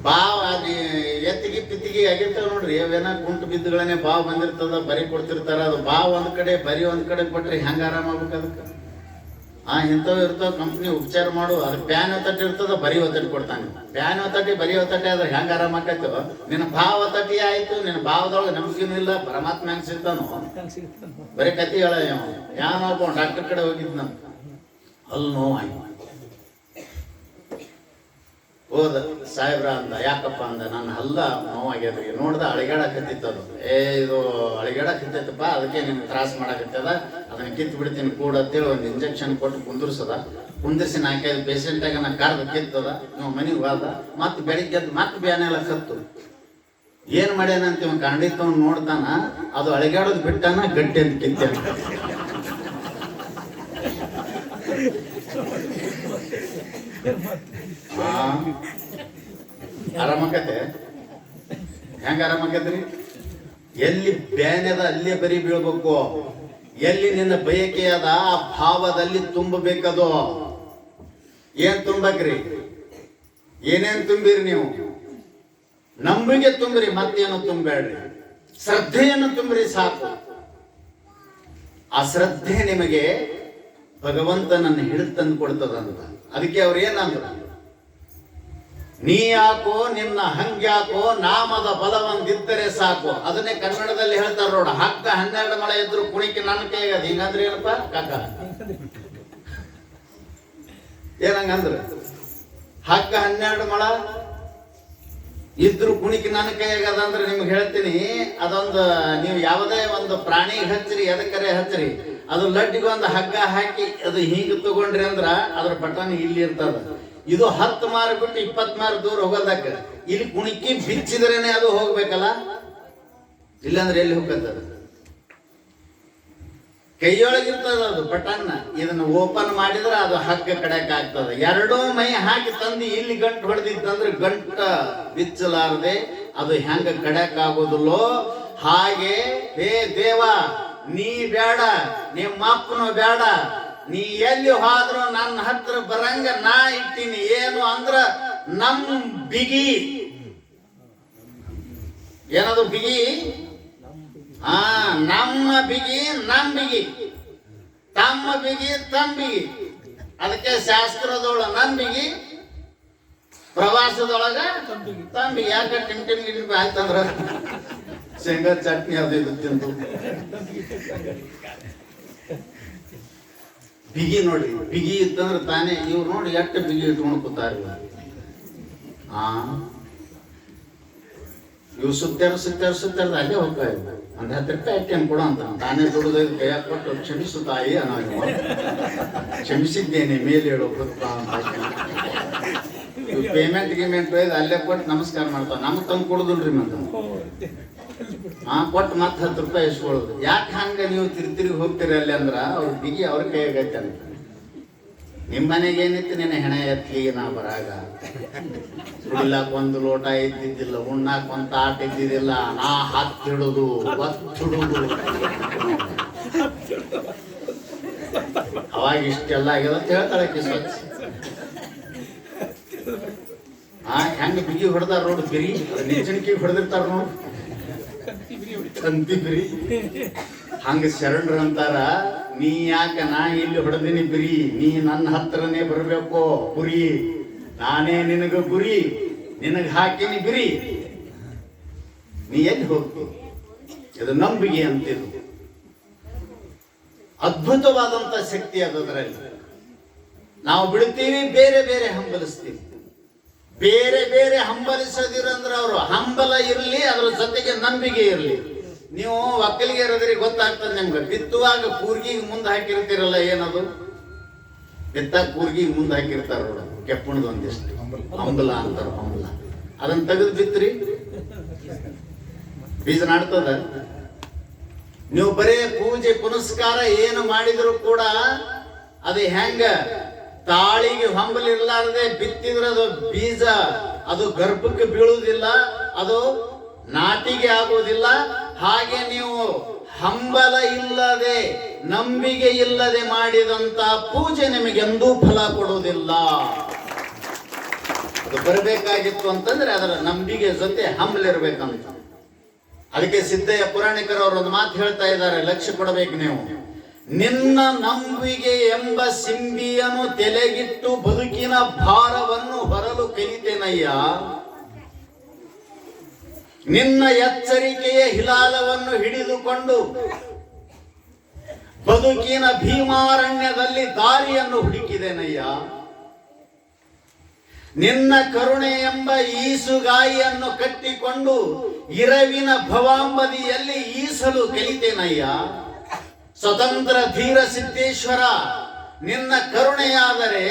Speaker 1: ಭಾವ ಎತ್ತಿಗೆ ಪಿತ್ತಿಗೆ ಆಗಿರ್ತಾವ ನೋಡ್ರಿ, ಅವೇನ ಕುಂಟು ಬಿದ್ದುಗಳನ್ನೇ ಭಾವ ಬಂದಿರ್ತದ, ಬರಿ ಕೊಡ್ತಿರ್ತಾರ. ಅದು ಭಾವ ಒಂದ್ ಕಡೆ ಬರಿ ಒಂದ್ ಕಡೆ ಕೊಟ್ರೆ ಹೆಂಗ ಆರಾಮ ಆಗ್ಬೇಕು? ಅದಕ್ಕೆ ಇಂಥವು ಇರ್ತಾವ ಕಂಪ್ನಿ ಉಪಚಾರ ಮಾಡು. ಅದು ಪ್ಯಾನ್ ಒತ್ತಟ್ಟಿ ಇರ್ತದ, ಬರಿ ಒತ್ತಟ್ಟಿ ಕೊಡ್ತಾನೆ. ಪ್ಯಾನ್ ಒತ್ತಟ್ಟಿ ಬರಿ ಒತ್ತಟ್ಟಿ ಆದ್ರೆ ಹೆಂಗ ಆರಾಮ ಆಕೈತೋ? ನಿನ್ನ ಭಾವ ಒತ್ತಟ್ಟಿ ಆಯ್ತು, ನಿನ್ನ ಭಾವದೊಳಗೆ ನಂಬಿಕೆನೂ ಇಲ್ಲ, ಪರಮಾತ್ಮ ಹೆಂಗ್ ಸಿಗ್ತಾನೋ? ಬರೀ ಕತ್ತಿ ಹೇಳ ಯಾವ ಡಾಕ್ಟರ್ ಕಡೆ ಹೋಗಿದ್ ನಮ್ ಅಲ್ಲಿ ನೋವಾಯ್ತು. ಹೋದ ಸಾಹೇಬ್ರ ಅಂದ, ಯಾಕಪ್ಪ ಅಂದ, ನನ್ನ ಹಲ್ಲ ನೋವಾಗ್ಯದ್ರಿ. ನೋಡ್ದ ಅಳಿಗಾಡಕತ್ತಿತ್ತದು. ಇದು ಅಳಿಗಾಡಕತ್ತೈತಪ್ಪ, ಅದಕ್ಕೆ ನಿಮ್ಗೆ ತ್ರಾಸ ಮಾಡಕತ್ತದ, ಅದನ್ನ ಕಿತ್ತು ಬಿಡ್ತೀನಿ ಕೂಡ ಅಂತೇಳಿ ಒಂದು ಇಂಜೆಕ್ಷನ್ ಕೊಟ್ಟು ಕುಂದಿರ್ಸದ. ಕುಂದಿರ್ಸಿ 4-5 ಪೇಷಂಟಾಗ ನಾ ಕಾರ್ದ ಕಿತ್ತದ. ನೀವು ಮನೆಗೆ ಹೋದ, ಮತ್ತೆ ಬೆಳಿಗ್ಗೆ ಮತ್ತೆ ಬ್ಯಾನೆಲ್ಲ ಕತ್ತು. ಏನ್ ಮಾಡ್ಯಾನಂತ ಇವ್ ಕಂಡಿತ್ತು ನೋಡ್ತಾನ, ಅದು ಅಳಿಗಾಡೋದು ಬಿಟ್ಟಾನ, ಗಟ್ಟಿ ಅಂತ ಕಿತ್ತಾನ. ಆರಾಮಕತೆ ಹೆಂಗ ಆರಾಮಕತ್ರಿ? ಎಲ್ಲಿ ಬ್ಯಾನದ ಅಲ್ಲೇ ಬರಿ ಬೀಳ್ಬೇಕು. ಎಲ್ಲಿ ನಿನ್ನ ಬಯಕೆ ಅದ ಆ ಭಾವದಲ್ಲಿ ತುಂಬಬೇಕದು. ಏನ್ ತುಂಬಕ್ರಿ? ಏನೇನ್ ತುಂಬಿರಿ ನೀವು? ನಂಬಿಕೆ ತುಂಬ್ರಿ, ಮತ್ತೇನು ತುಂಬಬೇಡ್ರಿ. ಶ್ರದ್ಧೆಯನ್ನು ತುಂಬ್ರಿ ಸಾಕು. ಆ ಶ್ರದ್ಧೆ ನಿಮಗೆ ಭಗವಂತನನ್ನು ಹಿಡಿದು ತಂದು ಕೊಡ್ತದಂತ. ಅದಕ್ಕೆ ಅವ್ರು ಏನಂದ್ರು? ನೀ ಯಾಕೋ ನಿನ್ನ ಹಂಗ್ಯಾಕೋ ನಾಮದ ಬಲವಂದಿದ್ದರೆ ಸಾಕು. ಅದನ್ನೇ ಕನ್ನಡದಲ್ಲಿ ಹೇಳ್ತಾರ ನೋಡ, ಹಗ್ಗ 12 ಮೊಳ ಇದ್ರು ಕುಣಿಕೆ ನನ್ನ ಕೈಗದ. ಹಿಂಗಂದ್ರೆ ಏನಪ್ಪ ಕಾಕ? ಏನಂಗಂದ್ರ ಹಗ್ಗ 12 ಮೊಳ ಇದ್ರು ಕುಣಿಕೆ ನನ್ನ ಕೈಯಾಗದ ಅಂದ್ರೆ ನಿಮ್ಗೆ ಹೇಳ್ತೀನಿ, ಅದೊಂದು ನೀವು ಯಾವುದೇ ಒಂದು ಪ್ರಾಣಿಗೆ ಹಚ್ಚಿರಿ, ಎದಕ್ಕರೆ ಹಚ್ಚಿರಿ, ಅದು ಲಡ್ಡಿಗೆ ಒಂದು ಹಗ್ಗ ಹಾಕಿ ಅದು ಹೀಗೆ ತಗೊಂಡ್ರಿ ಅಂದ್ರ ಅದ್ರ ಬಟನ್ ಇಲ್ಲಿ ಇರ್ತದ. ಇದು 10 ಮಾರು ಬಿಟ್ಟು 20 ಮಾರು ದೂರ ಹೋಗೋದಕ್ಕ ಇಲ್ಲಿ ಕುಣಿಕಿ ಬಿಚ್ಚಿದ್ರೇನೆ ಅದು ಹೋಗ್ಬೇಕಲ್ಲ, ಇಲ್ಲಾಂದ್ರೆ ಎಲ್ಲಿ ಹೋಗ್ತದ? ಕೈಯೊಳಗಿರ್ತದ ಅದು ಬಟನ್. ಇದನ್ನ ಓಪನ್ ಮಾಡಿದ್ರೆ ಅದು ಹಗ್ಗ ಕಡೆಕ್ ಆಗ್ತದ. ಎರಡೂ ಮೈ ಹಾಕಿ ತಂದು ಇಲ್ಲಿ ಗಂಟು ಹೊಡೆದಿತ್ತಂದ್ರೆ ಗಂಟ ಬಿಚ್ಚಲಾರದೆ ಅದು ಹೆಂಗ ಕಡೆಕ್ ಆಗೋದಿಲ್ಲೋ ಹಾಗೆ ಹೇ ದೇವ, ನೀ ಬೇಡ, ನಿಮ್ಮ ಅಪ್ಪನು ಬೇಡ, ನೀ ಎಲ್ಲಿ ಹೋದ್ರು ನನ್ನ ಹತ್ರ ಬರಂಗ ನಾ ಇಟ್ಟಿನಿ. ಏನು ಅಂದ್ರ ನಮ್ ಬಿಗಿ, ಏನದು ಬಿಗಿ? ನಮ್ಮ ಬಿಗಿ, ನಮ್ ಬಿಗಿ, ತಮ್ಮ ಬಿಗಿ, ತಂಬಿಗಿ. ಅದಕ್ಕೆ ಶಾಸ್ತ್ರದೊಳ ನಂಬಿಗಿ, ಪ್ರವಾಸದೊಳಗ ತಂಬಿಗಿ. ಯಾಕೆ ಟಿಮ್ ಟಿಮ್ ಗಿಮ್ ಆಯ್ತಂದ್ರ ಶೇಂಗಾ ಚಟ್ನಿ ಅದು ಇದು ತಿಂದು ಬಿಗಿ ನೋಡಿ. ಬಿಗಿ ಇತ್ತಂದ್ರೆ ತಾನೇ ಇವ್ರು ನೋಡಿ ಎಷ್ಟು ಬಿಗಿ ಇಟ್ಕೊಂಡು ಕೂತಾರ. ಇವು ಸುತ್ತಾರ ಅಲ್ಲೇ ಹೋಗ್ತಾ ಇದ್ದ. ಒಂದು 10 ರೂಪಾಯಿ ಐಟಮ್ ಕೊಡು ಅಂತ ತಾನೇ ದುಡ್ದು ಕೈಯ ಕೊಟ್ಟು ಕ್ಷಮಿಸು ತಾಯಿ ಅನ್ನೋ, ಕ್ಷಮಿಸಿದ್ದೇನೆ ಮೇಲೆ ಹೇಳೋ ಪೇಮೆಂಟ್ ಗಿಮೆಂಟ್ ಅಲ್ಲೇ ಕೊಟ್ಟು ನಮಸ್ಕಾರ ಮಾಡ್ತಾವ. ನಮ್ಗೆ ತಂದು ಕೊಡುದಿಲ್ರಿ ಮತ್ತೆ ಕೊಟ್ಟು ಮತ್ತೆ 10 ರೂಪಾಯಿ ಇಸ್ಕೊಳ್ಳೋದು. ಯಾಕೆ ಹಂಗ ನೀವು ತಿರುಗಿ ಹೋಗ್ತೀರಿ ಅಲ್ಲಿ ಅಂದ್ರ ಅವ್ರ ಬಿಗಿ ಅವ್ರ ಕೈಯಾಗೈತೆ ಅಂತ. ನಿಮ್ಮ ಮನೆಗೆ ಏನಿತ್ತು, ನಿನ್ನ ಹೆಣ ಎತ್ಲಿ ನಾ ಬರಾಗ, ಕುಡಿಲಾಕ ಒಂದು ಲೋಟ ಇದ್ದಿದ್ದಿಲ್ಲ, ಉಣ್ಣಾಕ ಒಂದು ತಾಟ ಇದ್ದಿದ್ದಿಲ್ಲ, ನಾ ಹತ್ತಿಡುದು ಒತ್ತಿಡುದು. ಅವಾಗ ಇಷ್ಟೆಲ್ಲ ಆಗ್ಯದ ಅಂತ ಹೇಳ್ತಾಳೆ ಸ್ವಚ್ಛ. ಹೆಂಗ ಬಿಗಿ ಹೊಡೆದಾರ ನೋಡು, ಬಿರಿ ನೆಂಚಣಿಕೆ ಹೊಡೆದಿರ್ತಾರ ನೋಡು, ತಂತಿ ಬಿರಿ. ಹಂಗ ಶರಣರು ಅಂತಾರ, ನೀ ಯಾಕ ನಾ ಇಲ್ಲಿ ಹೊಡೆದಿನಿ ಬಿರಿ, ನೀ ನನ್ನ ಹತ್ರನೇ ಬರ್ಬೇಕು ಗುರಿ, ನಾನೇ ನಿನಗ ಗುರಿ, ನಿನಗ ಹಾಕಿನಿ ಬಿರಿ, ನೀ ಎಲ್ಲಿ ಹೋಗ್ತಿ? ಇದು ನಂಬಿಕೆ ಅಂತಿದ್ದು ಅದ್ಭುತವಾದಂತ ಶಕ್ತಿ ಅದರಲ್ಲಿ. ನಾವು ಬಿಡ್ತೀವಿ, ಬೇರೆ ಬೇರೆ ಹಂಬಲಿಸ್ತೀವಿ. ಬೇರೆ ಬೇರೆ ಹಂಬಲಿಸದಿರಂದ್ರೆ ಅವರು ಹಂಬಲ ಇರಲಿ, ಅದ್ರ ಜೊತೆಗೆ ನಂಬಿಕೆ ಇರಲಿ. ನೀವು ಒಕ್ಕಲಿಗೆ ಇರೋದ್ರಿ ಗೊತ್ತಾಗ್ತದೆ ನಿಮ್ಗೆ. ಬಿತ್ತುವಾಗ ಕೂರ್ಗಿಗೆ ಮುಂದೆ ಹಾಕಿರ್ತೀರಲ್ಲ, ಏನದು ಬಿತ್ತಾಗ ಕೂರ್ಗಿಗೆ ಮುಂದೆ ಹಾಕಿರ್ತಾರ ನೋಡ, ಕೆಪ್ಪಣದ ಒಂದಿಷ್ಟು ಹಂಬಲ ಅಂತಾರ. ಹಂಬಲ ಅದನ್ನ ತೆಗೆದು ಬಿತ್ರಿ, ಬೀಜ ನಾಡ್ತದ. ನೀವು ಬರೇ ಪೂಜೆ ಪುನಸ್ಕಾರ ಏನು ಮಾಡಿದ್ರು ಕೂಡ ಅದು ಹೆಂಗ ತಾಳಿಗೆ ಹಂಬಲಿರ್ಲಾರದೆ ಬಿತ್ತಿದ್ರೆ ಅದು ಬೀಜ ಅದು ಗರ್ಭಕ್ಕೆ ಬೀಳುವುದಿಲ್ಲ, ಅದು ನಾಟಿಗೆ ಆಗುವುದಿಲ್ಲ. ಹಾಗೆ ನೀವು ಹಂಬಲ ಇಲ್ಲದೆ ನಂಬಿಕೆ ಇಲ್ಲದೆ ಮಾಡಿದಂತ ಪೂಜೆ ನಿಮಗೆಂದೂ ಫಲ ಕೊಡುವುದಿಲ್ಲ. ಅದು ಬರಬೇಕಾಗಿತ್ತು ಅಂತಂದ್ರೆ ಅದರ ನಂಬಿಕೆ ಜೊತೆ ಹಂಬಲಿರ್ಬೇಕಂತ. ಅದಕ್ಕೆ ಸಿದ್ದಯ್ಯ ಪುರಾಣಿಕರು ಅವರು ಒಂದು ಮಾತು ಹೇಳ್ತಾ ಇದ್ದಾರೆ, ಲಕ್ಷ್ಯ ಕೊಡಬೇಕು ನೀವು. ನಿನ್ನ ನಂಬಿಕೆ ಎಂಬ ಸಿಂಬಿಯನ್ನು ತೆಲೆಗಿಟ್ಟು ಬದುಕಿನ ಭಾರವನ್ನು ಹೊರಲು ಕಲಿತೇನಯ್ಯ, ನಿನ್ನ ಎಚ್ಚರಿಕೆಯ ಹಿಲಾಲವನ್ನು ಹಿಡಿದುಕೊಂಡು ಬದುಕಿನ ಭೀಮಾರಣ್ಯದಲ್ಲಿ ದಾರಿಯನ್ನು ಹುಡುಕಿದೆನಯ್ಯ, ನಿನ್ನ ಕರುಣೆ ಎಂಬ ಈಸುಗಾಯಿಯನ್ನು ಕಟ್ಟಿಕೊಂಡು ಇರವಿನ ಭವಾಂಬದಿಯಲ್ಲಿ ಈಸಲು ಕಲಿತೇನಯ್ಯ. ಸ್ವತಂತ್ರ ಧೀರ ಸಿದ್ದೇಶ್ವರ, ನಿನ್ನ ಕರುಣೆಯಾದರೆ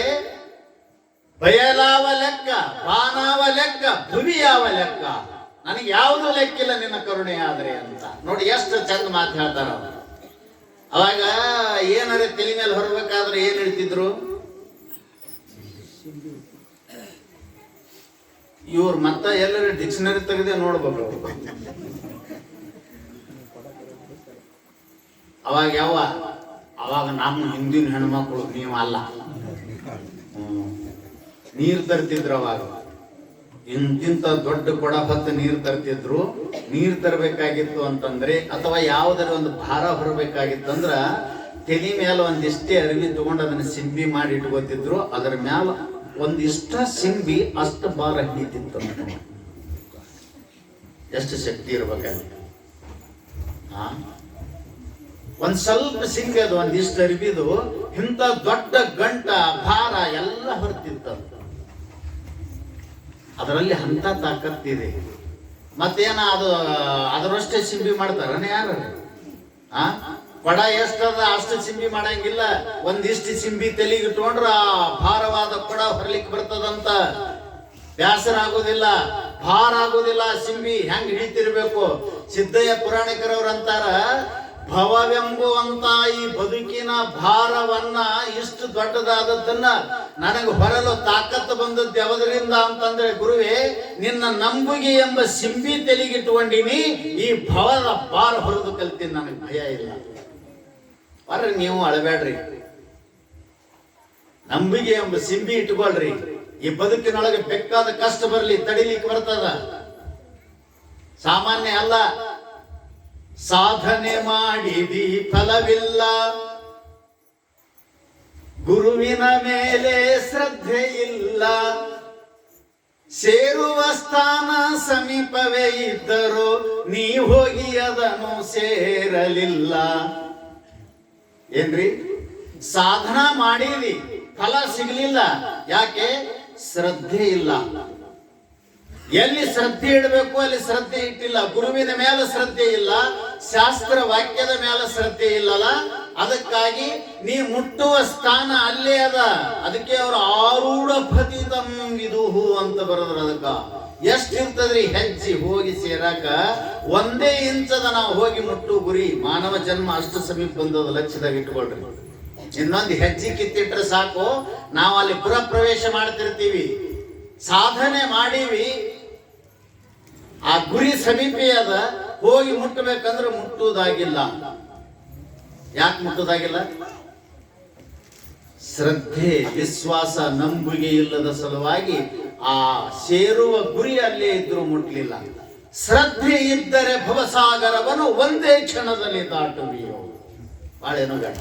Speaker 1: ಬಯಲಾವ ಲೆಕ್ಕ, ಬಾನಾವ ಲೆಕ್ಕ, ಭುವಿಯಾವ ಲೆಕ್ಕ, ನನಗೆ ಯಾವುದು ಲೆಕ್ಕಿಲ್ಲ ನಿನ್ನ ಕರುಣೆ ಆದ್ರೆ ಅಂತ. ನೋಡಿ ಎಷ್ಟು ಚಂದ ಮಾತು ಹೇಳ್ತಾರ. ಅವಾಗ ಏನಾರ ತಲೆ ಮೇಲೆ ಹೊರಬೇಕಾದ್ರೆ ಏನ್ ಹೇಳ್ತಿದ್ರು, ಇವ್ರು ಮತ್ತ ಎಲ್ಲರೂ ಡಿಕ್ಷನರಿ ತೆಗೆದೇ ನೋಡ್ಬೇಕು. ಅವಾಗ ನಮ್ಮ ಹಿಂದಿನ ಹೆಣ್ಮಕ್ಳು ನೀವು ಅಲ್ಲ, ನೀರು ತರ್ತಿದ್ರು. ಅವಾಗ ಇಂತಿಂತ ದೊಡ್ಡ ಕೊಡ ಹೊತ್ತು ನೀರು ತರ್ತಿದ್ರು. ನೀರು ತರಬೇಕಾಗಿತ್ತು ಅಂತಂದ್ರೆ ಅಥವಾ ಯಾವುದರ ಒಂದು ಭಾರ ಹೊರಬೇಕಾಗಿತ್ತಂದ್ರ ತಲೆ ಮೇಲೆ ಒಂದಿಷ್ಟೇ ಅರಿವಿ ತಗೊಂಡು ಅದನ್ನ ಸಿಂಬಿ ಮಾಡಿ ಇಟ್ಕೋತಿದ್ರು. ಅದರ ಮ್ಯಾಲ ಒಂದಿಷ್ಟ ಸಿಂಬಿ ಅಷ್ಟು ಭಾರ ಹಿಡಿತಿತ್ತಂತ. ಎಷ್ಟು ಶಕ್ತಿ ಇರ್ಬೇಕಲ್ಲಿ. ಒಂದ್ ಸ್ವಲ್ಪ ಸಿಂಬಿ ಅದು ಒಂದಿಷ್ಟು ಅರಿಬಿದು ಇಂಥ ದೊಡ್ಡ ಗಂಟ ಭಾರ ಎಲ್ಲ ಹೊರ್ತಿತ್ತ. ಅದರಲ್ಲಿ ಅಂತ ತಾಕತ್ತಿದೆ. ಮತ್ತೇನ ಅದು ಅದರಷ್ಟೇ ಸಿಂಬಿ ಮಾಡ್ತಾರನ ಯಾರು? ಕೊಡ ಎಷ್ಟದ ಅಷ್ಟು ಸಿಂಬಿ ಮಾಡಂಗಿಲ್ಲ. ಒಂದಿಷ್ಟು ಸಿಂಬಿ ತಲೆಗೆ ಇಟ್ಕೊಂಡ್ರ ಆ ಭಾರವಾದ ಕೊಡ ಹೊರಲಿಕ್ಕೆ ಬರ್ತದಂತ. ಬ್ಯಾಸರ ಆಗೋದಿಲ್ಲ, ಭಾರ ಆಗೋದಿಲ್ಲ. ಸಿಂಬಿ ಹೆಂಗ್ ಹಿಡಿತಿರ್ಬೇಕು. ಸಿದ್ದಯ್ಯ ಪುರಾಣಿಕರವ್ರು ಅಂತಾರ, ಭವವೆಂಬುವಂತ ಈ ಬದುಕಿನ ಭಾರವನ್ನ ಇಷ್ಟು ದೊಡ್ಡದಾದದ್ದನ್ನ ನನಗೆ ಹೊರಲು ತಾಕತ್ತು ಬಂದದ್ದು ಯಾವದರಿಂದ ಅಂತಂದ್ರೆ, ಗುರುವೇ ನಿನ್ನ ನಂಬುಗೆ ಎಂಬ ಸಿಂಬಿ ತೆಲಿಗಿಟ್ಕೊಂಡಿನಿ, ಈ ಭವದ ಭಾರ ಹೊರದು ಕಲ್ತೀನಿ, ನನಗೆ ಭಯ ಇಲ್ಲ. ಬರ್ರಿ ನೀವು ಅಳಬೇಡ್ರಿ, ನಂಬಿಕೆ ಎಂಬ ಸಿಂಬಿ ಇಟ್ಕೊಳ್ರಿ. ಈ ಬದುಕಿನೊಳಗೆ ಬೇಕಾದ ಕಷ್ಟ ಬರ್ಲಿ, ತಡಿಲಿಕ್ಕೆ ಬರ್ತದ. ಸಾಮಾನ್ಯ ಅಲ್ಲ. ಸಾಧನೆ ಮಾಡಿದಿ ಫಲವಿಲ್ಲ, ಗುರುವಿನ ಮೇಲೆ ಶ್ರದ್ಧೆ ಇಲ್ಲ, ಸೇರುವ ಸ್ಥಾನ ಸಮೀಪವೇ ಇದ್ದರೂ ನೀ ಹೋಗಿ ಅದನ್ನು ಸೇರಲಿಲ್ಲ. ಏನ್ರಿ? ಸಾಧನ ಮಾಡಿದಿ, ಫಲ ಸಿಗಲಿಲ್ಲ. ಯಾಕೆ? ಶ್ರದ್ಧೆ ಇಲ್ಲ. ಎಲ್ಲಿ ಶ್ರದ್ಧೆ ಇಡಬೇಕು ಅಲ್ಲಿ ಶ್ರದ್ಧೆ ಇಟ್ಟಿಲ್ಲ. ಗುರುವಿನ ಮೇಲೆ ಶ್ರದ್ಧೆ ಇಲ್ಲ, ಶಾಸ್ತ್ರ ವಾಕ್ಯದ ಮೇಲೆ ಶ್ರದ್ಧೆ ಇಲ್ಲಲ್ಲ. ಅದಕ್ಕಾಗಿ ನೀ ಮುಟ್ಟುವ ಸ್ಥಾನ ಅಲ್ಲೇ ಅದ. ಅದಕ್ಕೆ ಅವರು ಆರೂಢ ಪತಿತಂ ವಿದುಹು ಅಂತ ಬರೋದ್ರ. ಅದಕ್ಕ ಎಷ್ಟಿರ್ತದ್ರಿ ಹೆಜ್ಜೆ ಹೋಗಿ ಸೇರಾಕ? ಒಂದೇ ಇಂಚದ ನಾವು ಹೋಗಿ ಮುಟ್ಟು ಗುರಿ. ಮಾನವ ಜನ್ಮ ಅಷ್ಟು ಸಮೀಪ ಬಂದದ, ಲಕ್ಷ್ಯದಾಗ ಇಟ್ಕೊಳ್ರಿ. ಇನ್ನೊಂದು ಹೆಜ್ಜೆ ಕಿತ್ತಿಟ್ರೆ ಸಾಕು, ನಾವು ಅಲ್ಲಿ ಪುರ ಪ್ರವೇಶ ಮಾಡ್ತಿರ್ತೀವಿ. ಸಾಧನೆ ಮಾಡೀವಿ, ಆ ಗುರಿ ಸಮೀಪ ಅದ, ಹೋಗಿ ಮುಟ್ಟಬೇಕಂದ್ರೆ ಮುಟ್ಟುವುದಾಗಿಲ್ಲ. ಯಾಕೆ ಮುಟ್ಟುವುದಾಗಿಲ್ಲ? ಶ್ರದ್ಧೆ, ವಿಶ್ವಾಸ, ನಂಬಿಕೆ ಇಲ್ಲದ ಸಲುವಾಗಿ ಆ ಸೇರುವ ಗುರಿ ಅಲ್ಲೇ ಇದ್ರೂ ಮುಟ್ಲಿಲ್ಲ. ಶ್ರದ್ಧೆ ಇದ್ದರೆ ಭವಸಾಗರವನ್ನು ಒಂದೇ ಕ್ಷಣದಲ್ಲಿ ದಾಟುವಿಯೋ. ಬಾಳೇನು ಬೇಡ,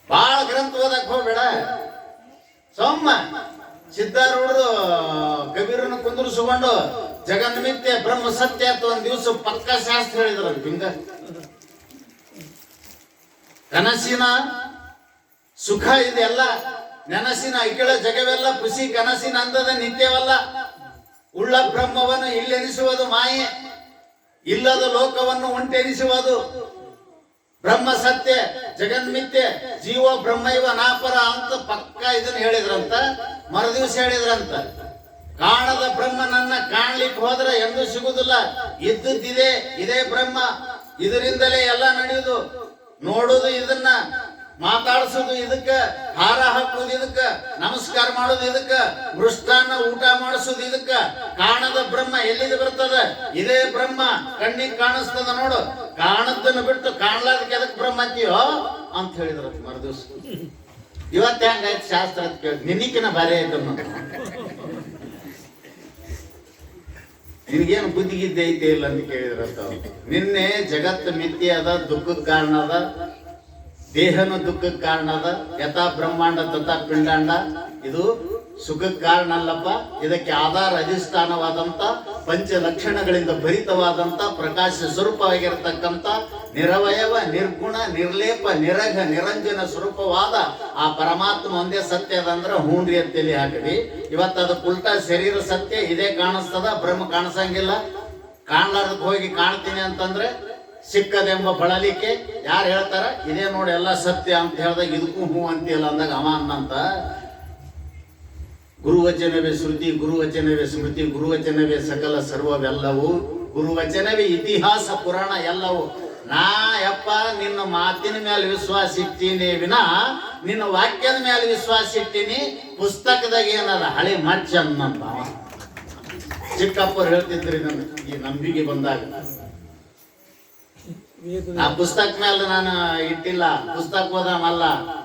Speaker 1: ಬಾಳ ಗ್ರಂಥ ಓದಕ್ ಹೋಗ್ಬೇಡ. ಸೋಮ್ಮ ಸಿದ್ಧಾರೂಢರು ಕಬೀರನ ಕುಂದರ್ಸ್ಕೊಂಡು ಜಗನ್ಮಿತ್ಯ ಬ್ರಹ್ಮ ಸತ್ಯ ಅಂತ ಒಂದ್ ದಿವಸ ಪಕ್ಕ ಶಾಸ್ತ್ರ ಹೇಳಿದ್ರಂತ. ಹಿಂಗ ಕನಸಿನ ಸುಖ ಇದೆಲ್ಲ, ನೆನಸಿನ ಐಕಳ ಜಗವೆಲ್ಲ ಖುಷಿ, ಕನಸಿನ ಅಂದದ ನಿತ್ಯವಲ್ಲ. ಉಳ್ಳ ಬ್ರಹ್ಮವನ್ನು ಇಲ್ಲೆನಿಸುವುದು ಮಾಯೆ, ಇಲ್ಲದ ಲೋಕವನ್ನು ಉಂಟೆನಿಸುವುದು ಬ್ರಹ್ಮ ಸತ್ಯ, ಜಗನ್ಮಿತ್ಯ, ಜೀವ ಬ್ರಹ್ಮೈವ ನಾಪರ ಅಂತ ಪಕ್ಕ ಇದನ್ನ ಹೇಳಿದ್ರಂತ. ಮರುದಿವಸ ಹೇಳಿದ್ರಂತ, ಕಾಣದ ಬ್ರಹ್ಮನನ್ನ ಕಾಣ್ಲಿಕ್ಕೆ ಹೋದ್ರೆ ಎಂದೂ ಸಿಗುದಿಲ್ಲ. ಇದ್ದದ್ದಿದೆ, ಇದೇ ಬ್ರಹ್ಮ, ಇದರಿಂದಲೇ ಎಲ್ಲ ನಡೆಯುವುದು. ನೋಡುದು ಇದನ್ನ, ಮಾತಾಡಿಸೋದು ಇದಕ್ಕ, ಹಾರ ಹಾಕುವುದು ಇದಕ್ಕ, ನಮಸ್ಕಾರ ಮಾಡೋದು ಇದಕ್ಕ, ಮೃಷ್ಟಾನ್ನ ಊಟ ಮಾಡಿಸೋದು ಇದಕ್ಕ. ಕಾಣದ ಬ್ರಹ್ಮ ಎಲ್ಲಿದೆ ಬರ್ತದ? ಇದೇ ಬ್ರಹ್ಮ ಕಣ್ಣಿಗೆ ಕಾಣಿಸ್ತದ ನೋಡು. ಕಾಣದ್ದನ್ನು ಬಿಟ್ಟು ಕಾಣ್ಲಾದಕ್ಕೆ ಎದಕ್ ಬ್ರಹ್ಮ ಅಂತೀಯೋ ಅಂತ ಹೇಳಿದ್ರ ಮರುದಿವ್ಸ. ಇವತ್ತು ಹೆಂಗಾಯ್ತು ಶಾಸ್ತ್ರ ಅಂತ ಕೇಳಿ, ನಿನ್ನಿಕ್ಕಿನ ಭಾರಿ ಆಯ್ತು. ನಿನ್ಗೇನು ಬುದ್ಧಿಗಿದ್ದೆ ಐತೆ ಇಲ್ಲ ಅಂತ ಕೇಳಿದ್ರಂತ. ನಿನ್ನೆ ಜಗತ್ತು ಮಿಥ್ಯೆ ಅದ, ದುಃಖಕ್ಕೆ ಕಾರಣ ಅದ. ದೇಹನು ದುಃಖಕ್ಕೆ ಕಾರಣ ಅದ. ಯಥಾ ಬ್ರಹ್ಮಾಂಡ ತಥಾ ಪಿಂಡಾಂಡ. ಇದು ಸುಖಕ್ಕೆ ಕಾರಣ ಅಲ್ಲಪ್ಪ. ಇದಕ್ಕೆ ಆಧಾರ ಅಧಿಷ್ಠಾನವಾದಂತ ಪಂಚ ಲಕ್ಷಣಗಳಿಂದ ಭರಿತವಾದಂತ ಪ್ರಕಾಶ ಸ್ವರೂಪವಾಗಿರತಕ್ಕಂಥ ನಿರವಯವ, ನಿರ್ಗುಣ, ನಿರ್ಲೇಪ, ನಿರಘ, ನಿರಂಜನ ಸ್ವರೂಪವಾದ ಆ ಪರಮಾತ್ಮ ಒಂದೇ ಸತ್ಯ ಅದಂದ್ರೆ ಹೂಣ್ರಿ ಅಂತ ತಲೆ ಹಾಕಿವಿ. ಇವತ್ತು ಅದಕ್ಕೆ ಉಲ್ಟಾ ಶರೀರ ಸತ್ಯ ಇದೇ ಕಾಣಿಸ್ತದ, ಬ್ರಹ್ಮ ಕಾಣಿಸಂಗಿಲ್ಲ. ಕಾಣ್ಲಾರ್ದಕ್ಕೆ ಹೋಗಿ ಕಾಣ್ತೀನಿ ಅಂತಂದ್ರೆ ಸಿಕ್ಕದೆಂಬ ಬಳಲಿಕೆ. ಯಾರು ಹೇಳ್ತಾರ ಇದೇ ನೋಡಿ ಎಲ್ಲ ಸತ್ಯ ಅಂತ ಹೇಳಿದಾಗ ಇದಕ್ಕೂ ಹೂ ಅಂತಿಲ್ಲ ಅಂದಾಗ ಅವ ಅನ್ನಂತ. ಗುರುವಚನವೇ ಶ್ರುತಿ, ಗುರುವಚನವೇ ಸ್ಮೃತಿ, ಗುರುವಚನವೇ ಸಕಲ ಸರ್ವವೆಲ್ಲವೂ, ಗುರುವಚನವೇ ಇತಿಹಾಸ ಪುರಾಣ ಎಲ್ಲವೂ. ನಾ ಯಪ್ಪ ನಿನ್ನ ಮಾತಿನ ಮೇಲೆ ವಿಶ್ವಾಸ ಇಟ್ಟೀನಿ ವಿನ ನಿನ್ನ ವಾಕ್ಯದ ಮೇಲೆ ವಿಶ್ವಾಸ ಇಟ್ಟೀನಿ. ಪುಸ್ತಕದಾಗ ಏನದ ಹಳೆ ಮಚ್ಚ ಅನ್ನಂತ ಚಿಕ್ಕಪ್ಪರು ಹೇಳ್ತಿದ್ರಿ ನನ್ಗೆ ಈ ನಂಬಿಕೆ ಬಂದಾಗ. ಆ ಪುಸ್ತಕ ಮೇಲೆ ನಾನು ಇಟ್ಟಿಲ್ಲ, ಪುಸ್ತಕ ಓದಮಲ್ಲ.